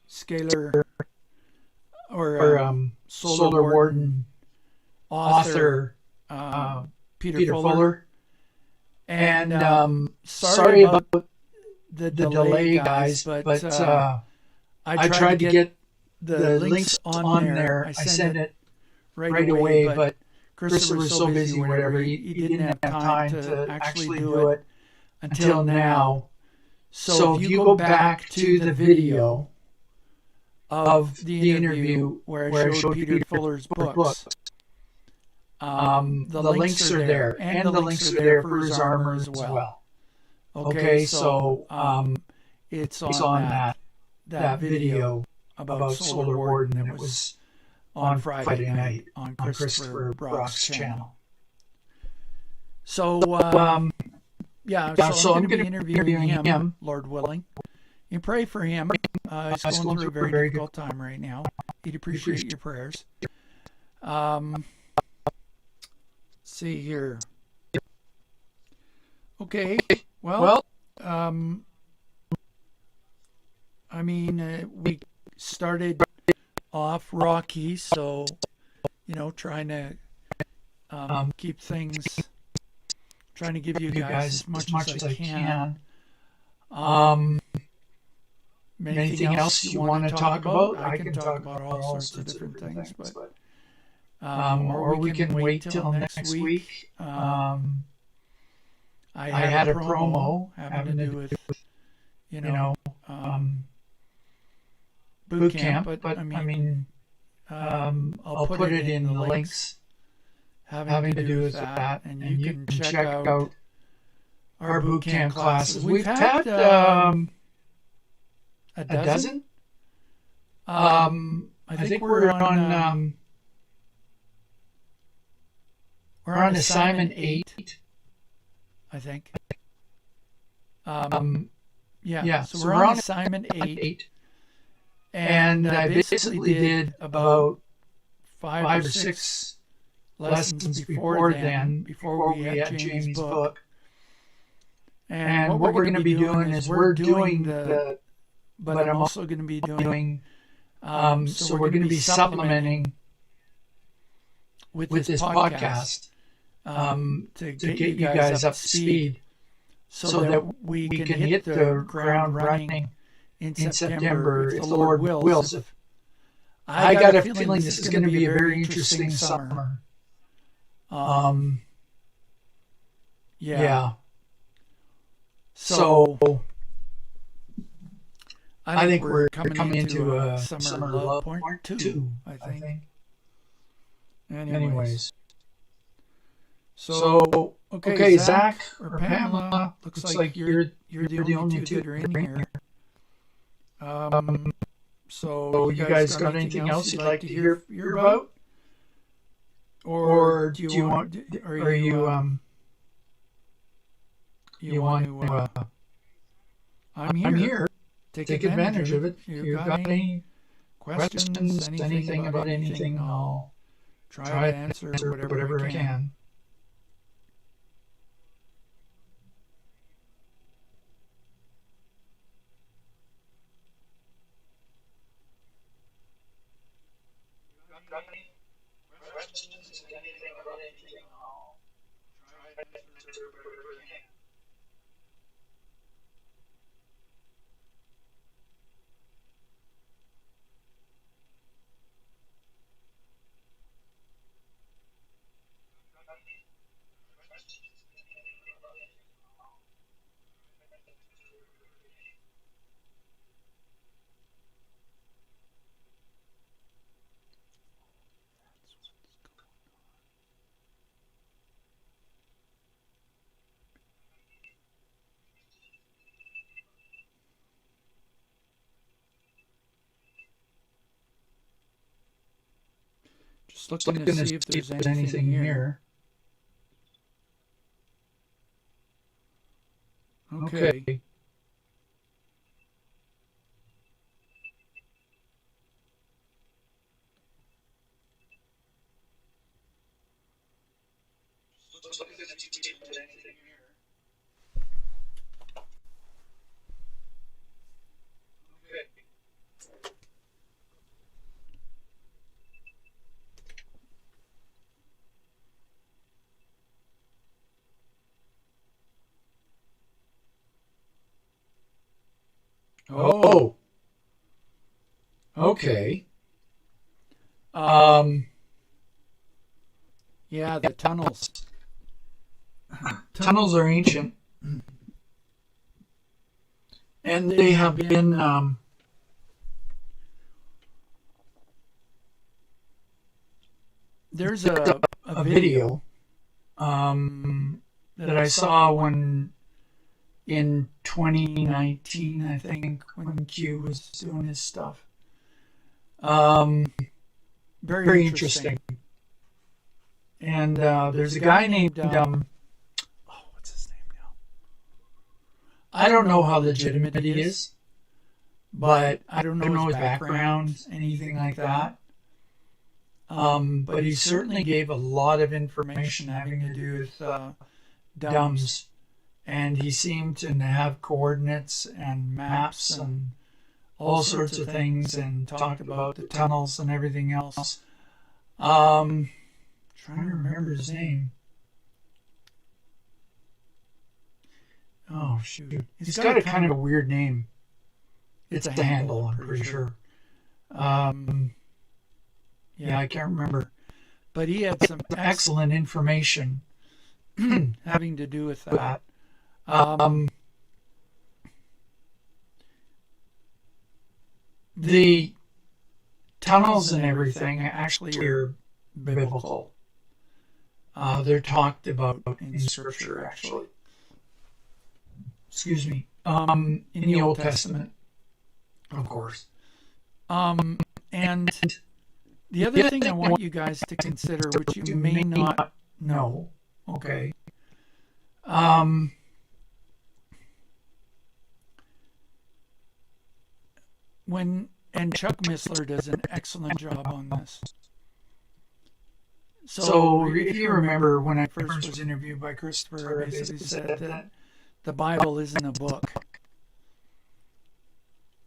scalar or solar warden author Peter Fuller. And sorry about the delay, guys, but I tried to get the links on there. I sent it right away, but Christopher was so busy, whatever, he didn't have time to actually do it until now. So if you go back to the video of the interview where I showed Peter Fuller's books, the links are there, and the links are there for his armor as well. Okay, so it's on that video about Solar Warden that was on Friday night on Christopher Brock's channel. So yeah, so I'm going to be interviewing him, Lord willing. You pray for him. He's going through a very difficult time right now. He'd appreciate your prayers. See here. Okay. Well, I mean, we started off rocky, so trying to keep things, trying to give you guys as much as I can. Anything else you want to talk about? I can talk about all sorts of different things, but or we can wait till next week. I had a promo having to do with boot camp, but I mean, I'll put it in the links having to do with that, and you can check out our boot camp classes. We've had a dozen. I think we're on assignment 8. I think. Yeah. So we're on assignment 8. And I basically did about 5 or 6 lessons before we had Jamie's book. And what we're going to be doing is we're doing but I'm also going to be doing, so we're going to be supplementing with this podcast to get you guys up to speed so that we can hit the ground running in September if the Lord wills. I got a feeling this is going to be a very interesting summer. Yeah. So I think we're coming into a summer love part 2, I think. Anyways. So, okay, Zach or Pamela, looks like you're the only two that are in here. So you guys got anything else you'd like to hear about? Or do you want to I'm here. Take advantage of it. If you've got any questions, anything about anything, I'll try to answer whatever I can. Just looking to see if there's anything here. Okay. Oh. Okay. Yeah, the tunnels. Tunnels are ancient. And they have been there's a video that I saw in 2019, I think, when Q was doing his stuff. Very interesting. And there's a guy named, what's his name now? I don't know how legitimate he is, but I don't know his background, anything like that. But he certainly gave a lot of information having to do with DUMS. And he seemed to have coordinates and maps and all sorts of things, and talked about the tunnels and everything else. Trying to remember his name. Oh, shoot. He's got a kind of a weird name. It's a handle, I'm pretty sure. Yeah, I can't remember. But he had some excellent information having to do with that. The tunnels and everything actually are biblical. They're talked about in Scripture, actually. Excuse me. In the Old Testament, of course. And the other thing I want you guys to consider, which you may not know, okay, and Chuck Missler does an excellent job on this. So if you remember, when I first was interviewed by Christopher, I basically said that the Bible isn't a book.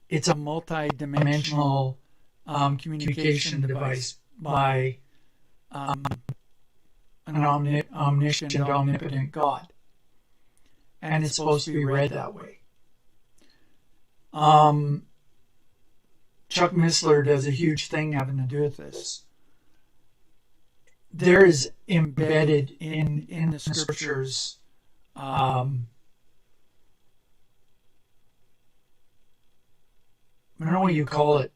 It's a multi-dimensional communication device by an omniscient, omnipotent God. And it's supposed to be read that way. Chuck Missler does a huge thing having to do with this. There is embedded in the Scriptures I don't know what you call it,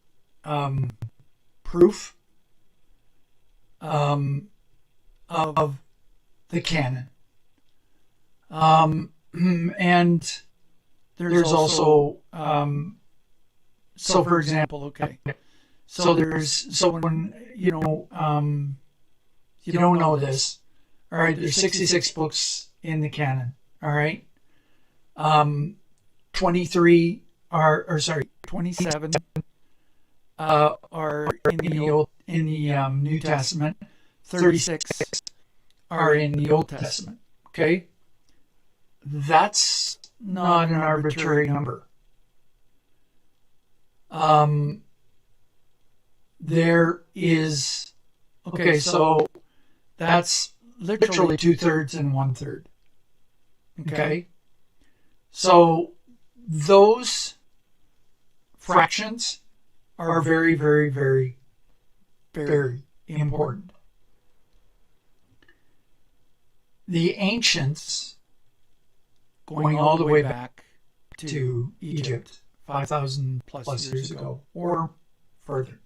proof of the canon. And there's also, so for example, okay, so when, you don't know this, all right, there's 66 books in the canon, all right? 27 are in the New Testament, 36 are in the Old Testament, okay? That's not an arbitrary number. There is, okay, so that's literally 2/3 and 1/3. Okay? So those fractions are very, very, very, very important. The ancients, going all the way back to Egypt, 5,000 plus years ago, or further,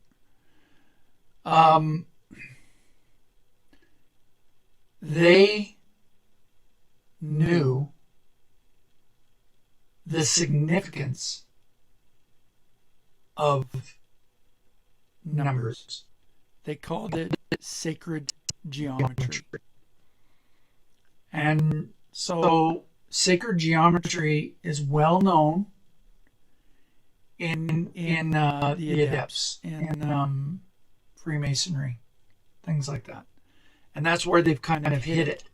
they knew the significance of numbers. They called it sacred geometry. And so sacred geometry is well known in the adepts, in Freemasonry, things like that. And that's where they've kind of hit it.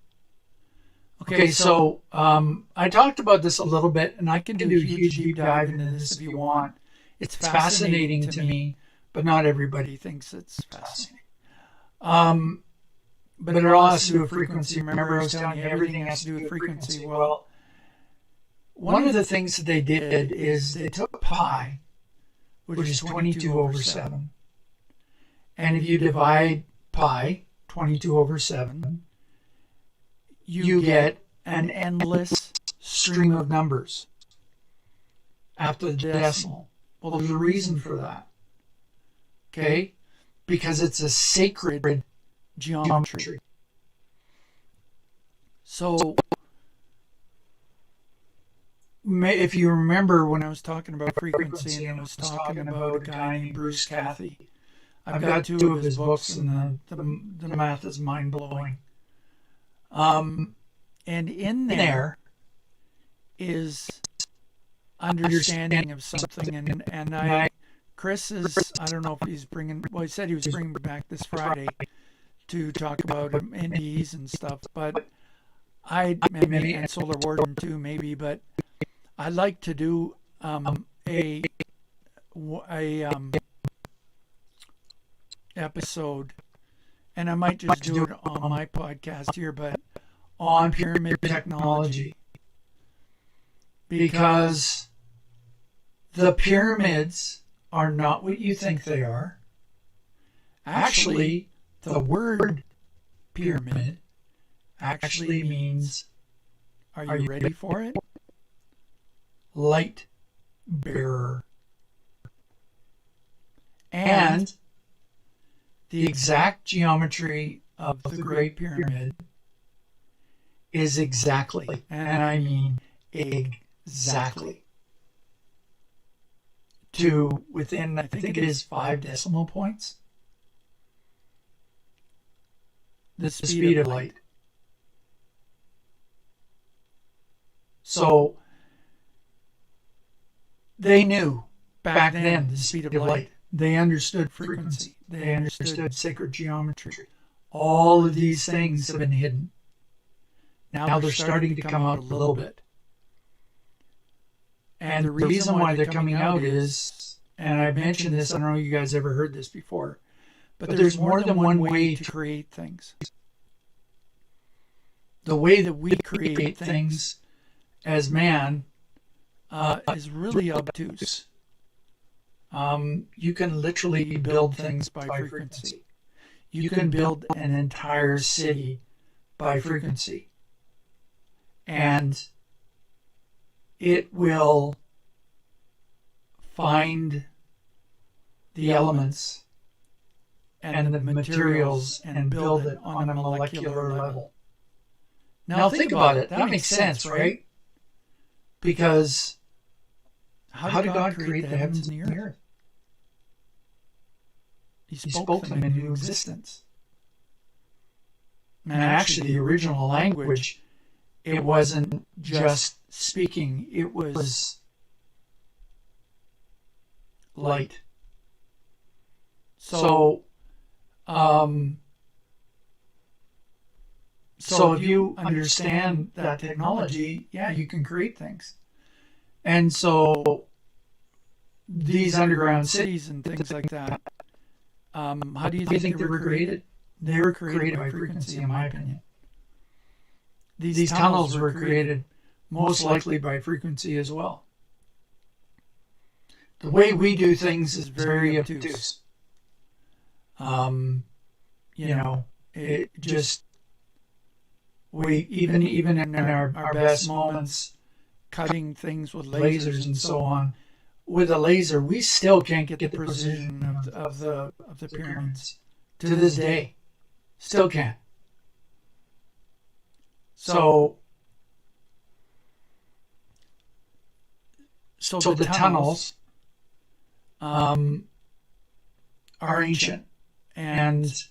Okay, so I talked about this a little bit, and I can do a huge deep dive into this if you want. It's fascinating to me, but not everybody thinks it's fascinating. But it all has to do with frequency. Remember, I was telling you everything has to do with frequency. Well, one of the things that they did is they took pi, which is 22/7, and if you divide pi, 22/7, you get an endless stream of numbers after the decimal. Well, there's a reason for that. Okay? Because it's a sacred geometry. So, if you remember when I was talking about frequency and I was talking about a guy named Bruce Cathy, I've got 2 of his books, and the math is mind-blowing. And in there is understanding of something, and Chris is, I don't know if he's bringing, well, he said he was bringing back this Friday to talk about indies and stuff, but maybe, and Solar Warden too, maybe, but I'd like to do a episode, and I might just do it on my podcast here, but on pyramid technology, because the pyramids are not what you think they are. Actually, the word pyramid actually means, are you ready for it? Light bearer. And the exact geometry of the Great Pyramid is exactly, and I mean exactly, to within, I think it is 5 decimal points, the speed of light. So they knew back then the speed of light. They understood frequency. They understood sacred geometry. All of these things have been hidden. Now they're starting to come out a little bit. And the reason why they're coming out is, and I've mentioned this, I don't know if you guys ever heard this before, but there's more than one way to create things. The way that we create things as man is really obtuse. You can literally build things by frequency. You can build an entire city by frequency. And it will find the elements and the materials and build it on a molecular level. Now think about it. That makes sense, right? Because how did God create the heavens and the earth? He spoke them into existence. And actually, the original language, it wasn't just speaking, it was light. So if you understand that technology, yeah, you can create things. And so these underground cities and things like that, how do you think they were created? They were created by frequency, in my opinion. These tunnels were created most likely by frequency as well. The way we do things is very obtuse. It just, we even in our best moments, cutting things with lasers and so on, with a laser, we still can't get the precision of the pyramids to this day. Still can't. So the tunnels are ancient, and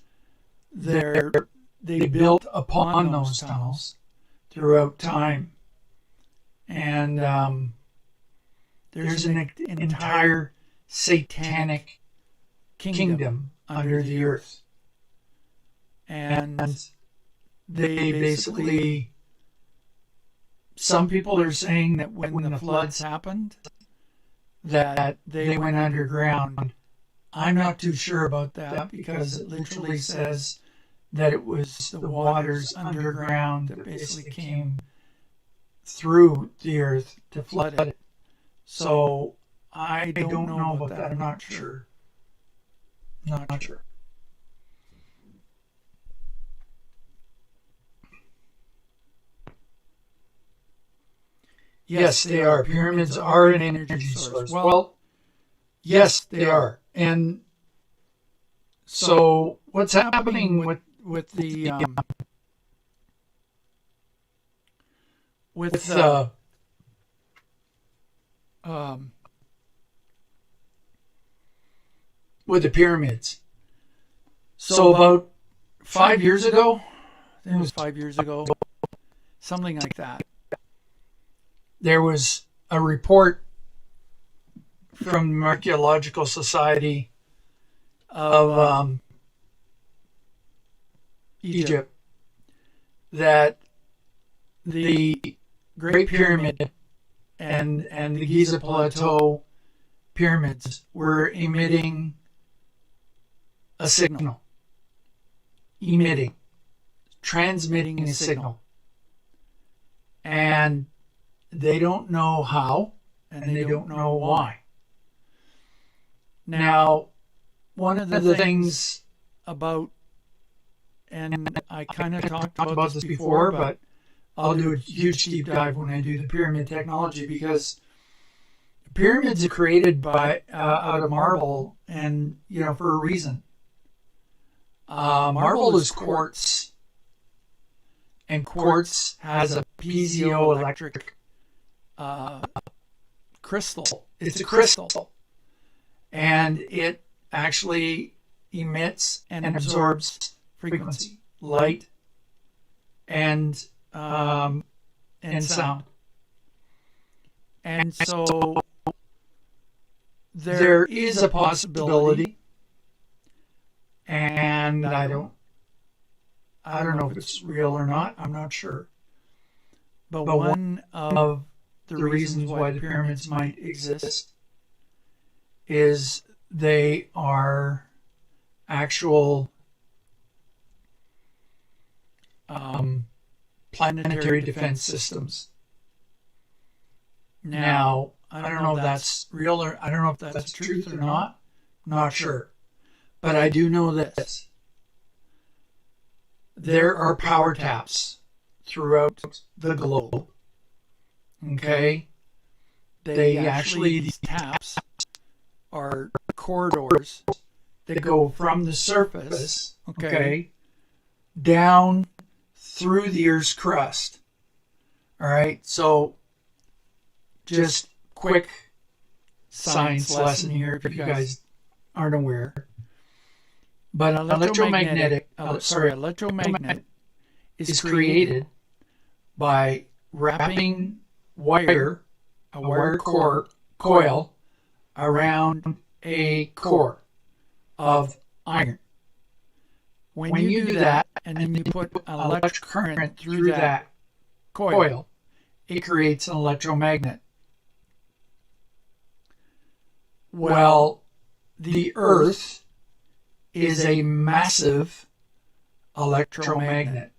they built upon those tunnels throughout time, and there's an entire satanic kingdom under the earth, and they basically, some people are saying that when the floods happened, that they went underground. I'm not too sure about that, because it literally says that it was the waters underground that basically came through the earth to flood it. So I don't know about that. I'm not sure. Not sure. Yes, they are. Pyramids are an energy source. Well, yes, they are. And so what's happening with the pyramids? So about 5 years ago, I think it was 5 years ago, something like that, there was a report from the Archaeological Society of Egypt that the Great Pyramid and the Giza Plateau pyramids were emitting a signal. Transmitting a signal. And they don't know how, and they don't know why. Now, one of the things about, and I kind of talked about this before, but I'll do a huge deep dive when I do the pyramid technology, because pyramids are created by out of marble, and for a reason. Marble is quartz, and quartz has a piezoelectric crystal. It's a crystal, and it actually emits and absorbs frequency, light, and sound. And so there is a possibility, and I don't know if it's real or not. I'm not sure. But one of the reasons why the pyramids might exist is they are actual planetary defense systems. Now, I don't know if that's real, or I don't know if that's truth or not. Not sure. But I do know this. There are power taps throughout the globe. Okay? These taps are corridors that go from the surface, okay, down through the Earth's crust. All right, so just quick science lesson here if you guys aren't aware. But an electromagnet is created by wrapping a wire coil around a core of iron. When you do that, and then you put an electric current through that coil, it creates an electromagnet. Well, the Earth is a massive electromagnet.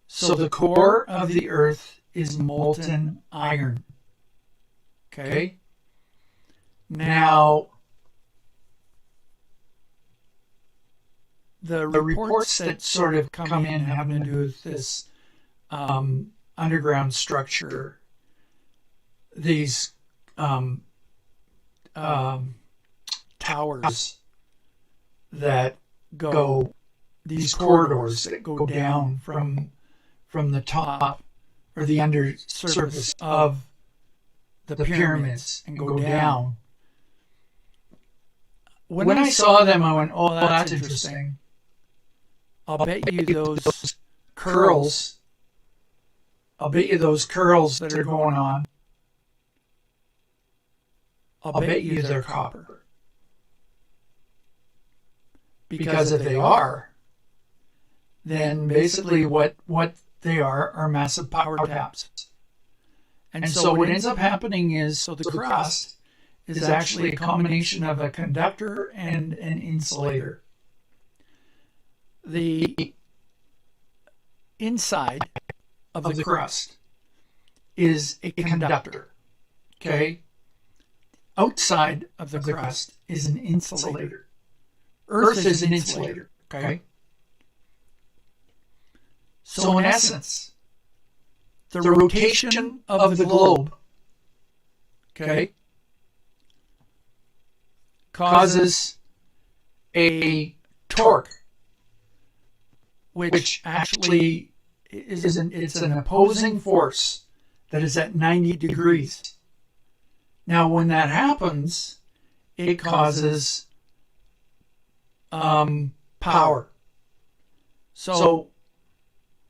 So the core of the Earth is molten iron. Okay? Now, the reports that sort of come in having to do with this underground structure, these towers that go, these corridors that go down from the top or the under surface of the pyramids and go down. When I saw them, I went, oh, that's interesting. I'll bet you those curls that are going on, I'll bet you they're copper. Because if they are, then basically what they are massive power taps. And so what ends up happening is, so the crust is actually a combination of a conductor and an insulator. The inside of the crust is a conductor, okay? Outside of the crust is an insulator. Earth is an insulator, okay? So in essence, the rotation of the globe, okay, causes a torque, which actually is an opposing force that is at 90 degrees. Now, when that happens, it causes power. So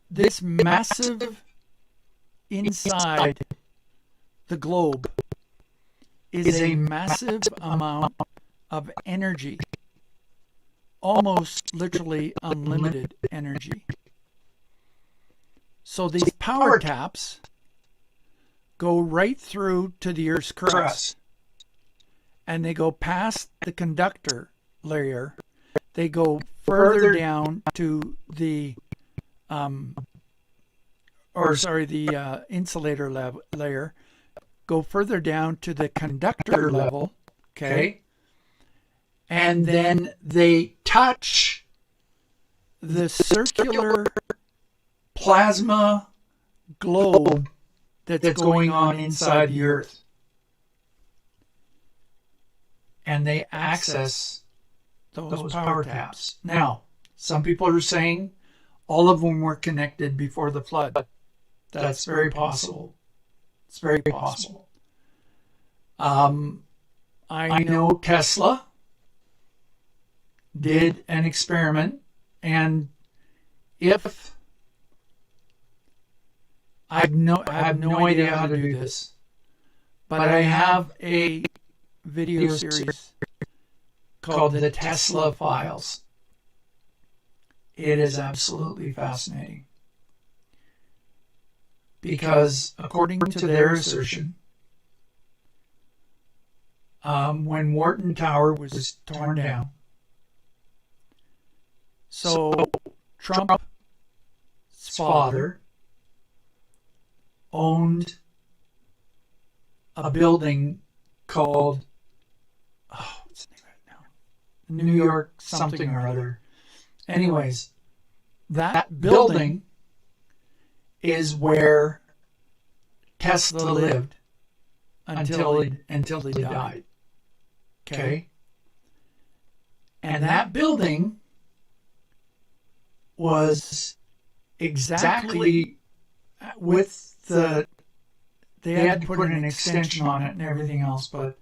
this massive inside the globe is a massive amount of energy, almost literally unlimited energy. So these power taps go right through to the Earth's crust, and they go past the conductor layer. They go further down to the insulator layer, go further down to the conductor level, okay? And then they touch the circular plasma globe that's going on inside the Earth. And they access those power taps. Now, some people are saying all of them were connected before the flood. That's very possible. It's very possible. I know Tesla did an experiment, and if I have no idea how to do this, but I have a video series called the Tesla Files. It is absolutely fascinating. Because according to their assertion, when Warden Tower was torn down, so Trump's father owned a building called, what's the name right now? New York something or other. Anyways, that building is where Tesla lived until he died. Okay? And that building was exactly with they had to put an extension on it and everything else, but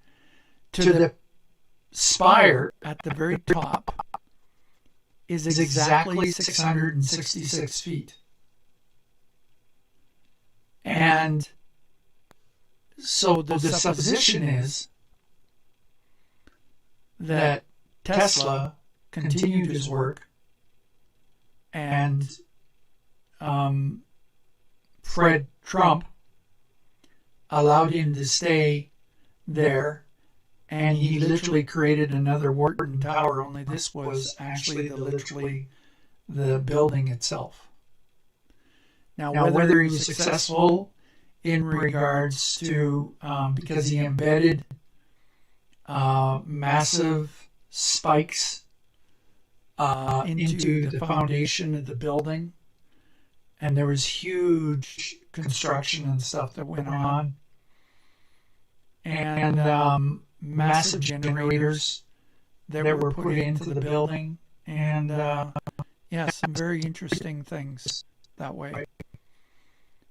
to the spire at the very top is exactly 666 feet. And so the supposition is that Tesla continued his work, and Fred Trump allowed him to stay there, and he literally created another Warden Tower, only this was actually the building itself. Now, whether he was successful in regards to, because he embedded massive spikes into the foundation of the building, and there was huge construction and stuff that went on, and massive generators that were put into the building, and some very interesting things that way.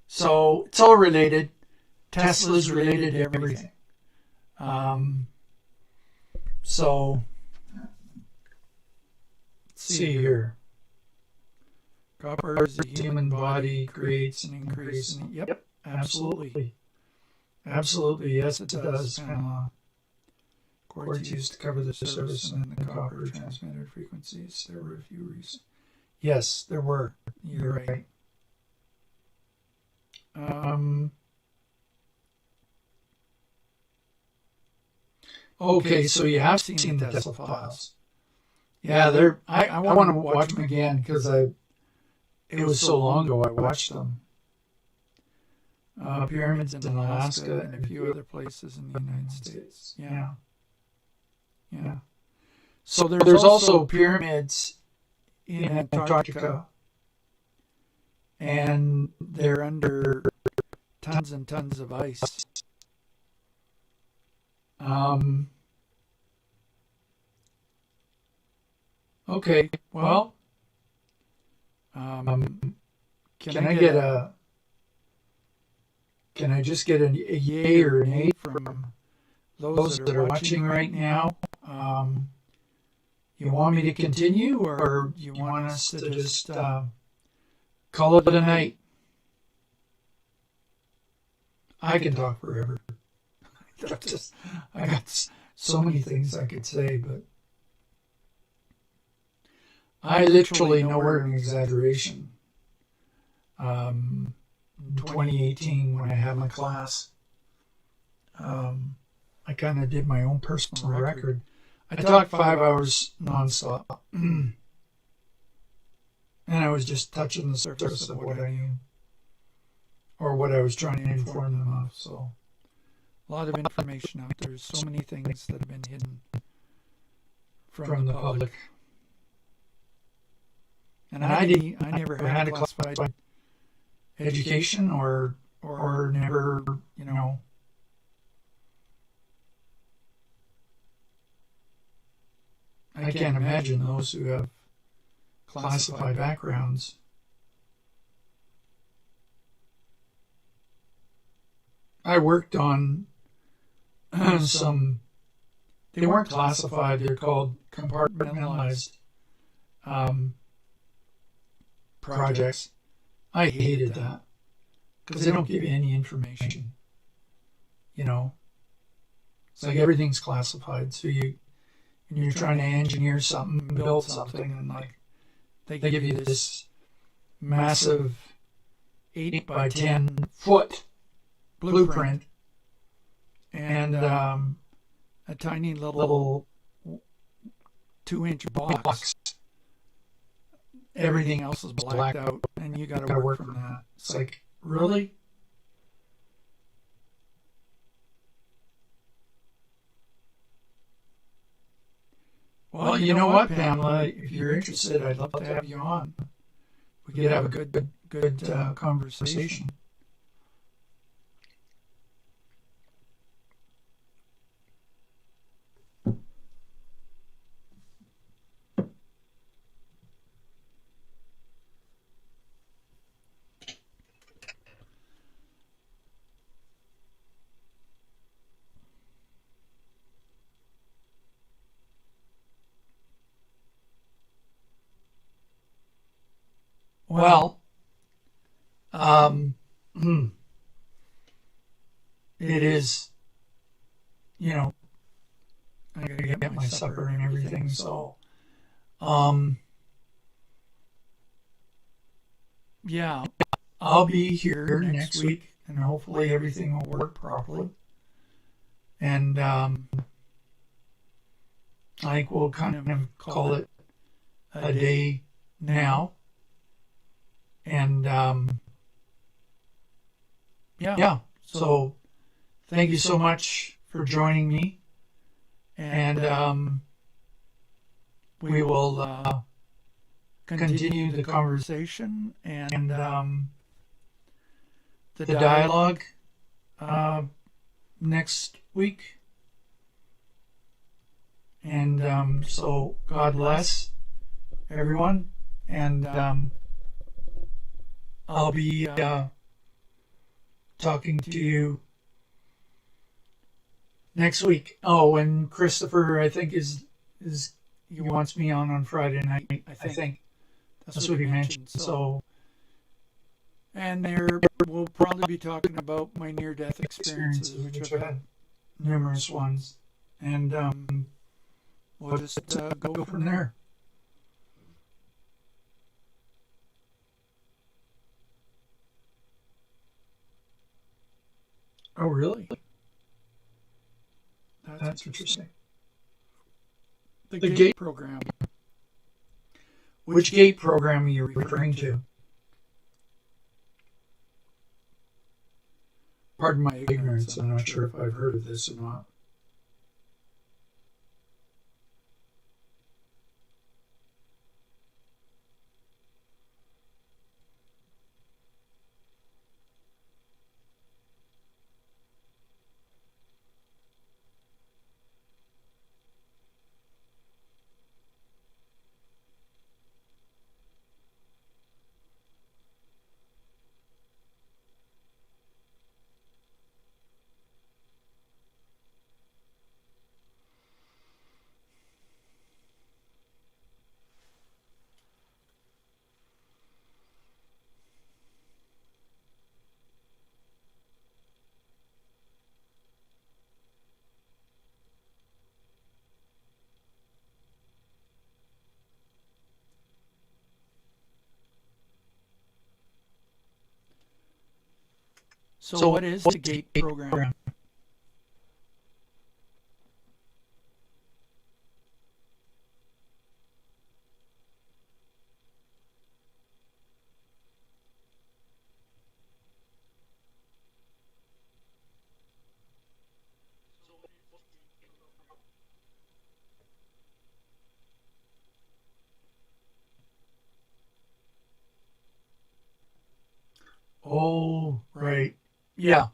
So it's all related. Tesla's related to everything. So let's see here. Copper is the human body creates an increase in. Yep, absolutely. Absolutely, yes, it does. Quartz used to cover the surface, and then the copper transmitted frequencies. There were a few reasons. Yes, there were. You're right. Okay, so you have seen the Tesla files. Yeah, they're. I want to watch them again because it was so long ago I watched them. Pyramids in Alaska and a few other places in the United States. Yeah. So there's also pyramids in Antarctica, and they're under tons and tons of ice. Okay, well, can I just get a yay or a nay from those that are watching right now? You want me to continue, or you want us to just call it a night? I can talk forever. I got so many things I could say, but I literally know we're an exaggeration. In 2018, when I had my class, I kind of did my own personal record. I talked 5 hours nonstop, and I was just touching the surface of what I knew, or what I was trying to inform them of. So, a lot of information out there. So many things that have been hidden from the public. And I never had a classified education, or never, I can't imagine those who have classified backgrounds. I worked on some, they weren't classified, they're called compartmentalized projects. I hated that because they don't give you any information. It's like everything's classified. So you're trying to engineer something, build something, and they give you this massive 8 by 10 foot blueprint and a tiny little 2-inch box. Everything else is blacked out, and you got to work from that. It's like, really? Well, you know what, Pamela? If you're interested, I'd love to have you on. We could have a good conversation. Well, it is, I gotta get my supper and everything, so, yeah, I'll be here next week, and hopefully everything will work properly. And I think we'll kind of call it a day now. And yeah, so thank you so much for joining me. And we will continue the conversation and the dialogue next week. And so God bless everyone. And I'll be talking to you next week. Oh, and Christopher, I think is he wants me on Friday night. I think that's what he mentioned. So, and there we'll probably be talking about my near-death experiences, which I've had numerous ones, and we'll just go from there. Oh, really? That's interesting. The GATE program. Which GATE program are you referring to? Pardon my ignorance. I'm not sure if I've heard of this or not. So what is the GATE program? Oh, right. Yeah.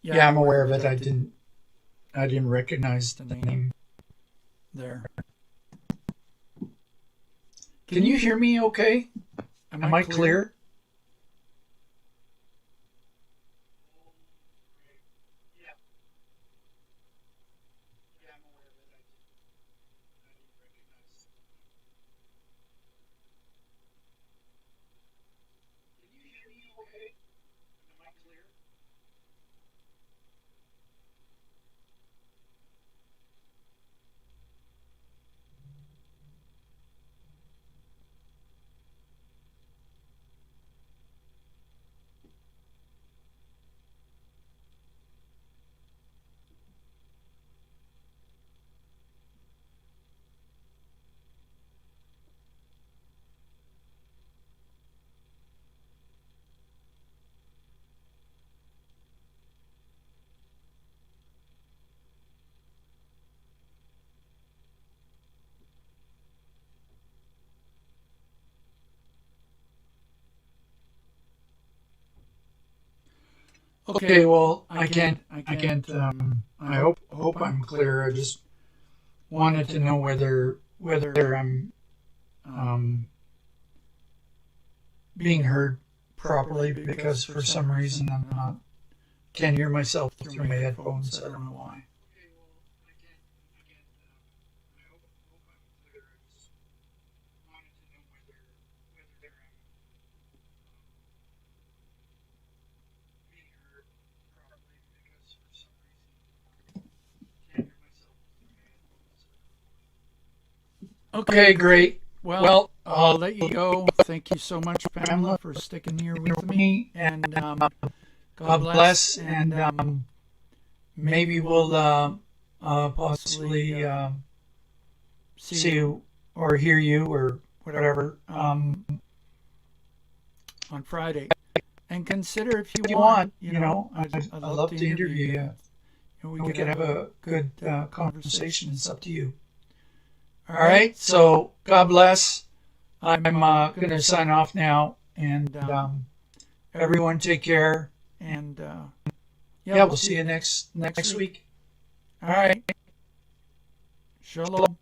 Yeah, I'm aware of it. I didn't recognize the name there. Can you hear me okay? Am I clear? Okay, well, I can't, I hope I'm clear. I just wanted to know whether I'm, being heard properly, because for some reason can't hear myself through my headphones. I don't know why. Okay, great. Well, I'll let you go. Thank you so much, Pamela, for sticking here with me. And God bless. And maybe we'll possibly see you or hear you or whatever on Friday. And consider if you want, I'd love to interview you. We could have a good conversation. It's up to you. All right, so God bless. I'm going to sign off now, and everyone take care, and we'll see you next week. All right, shalom.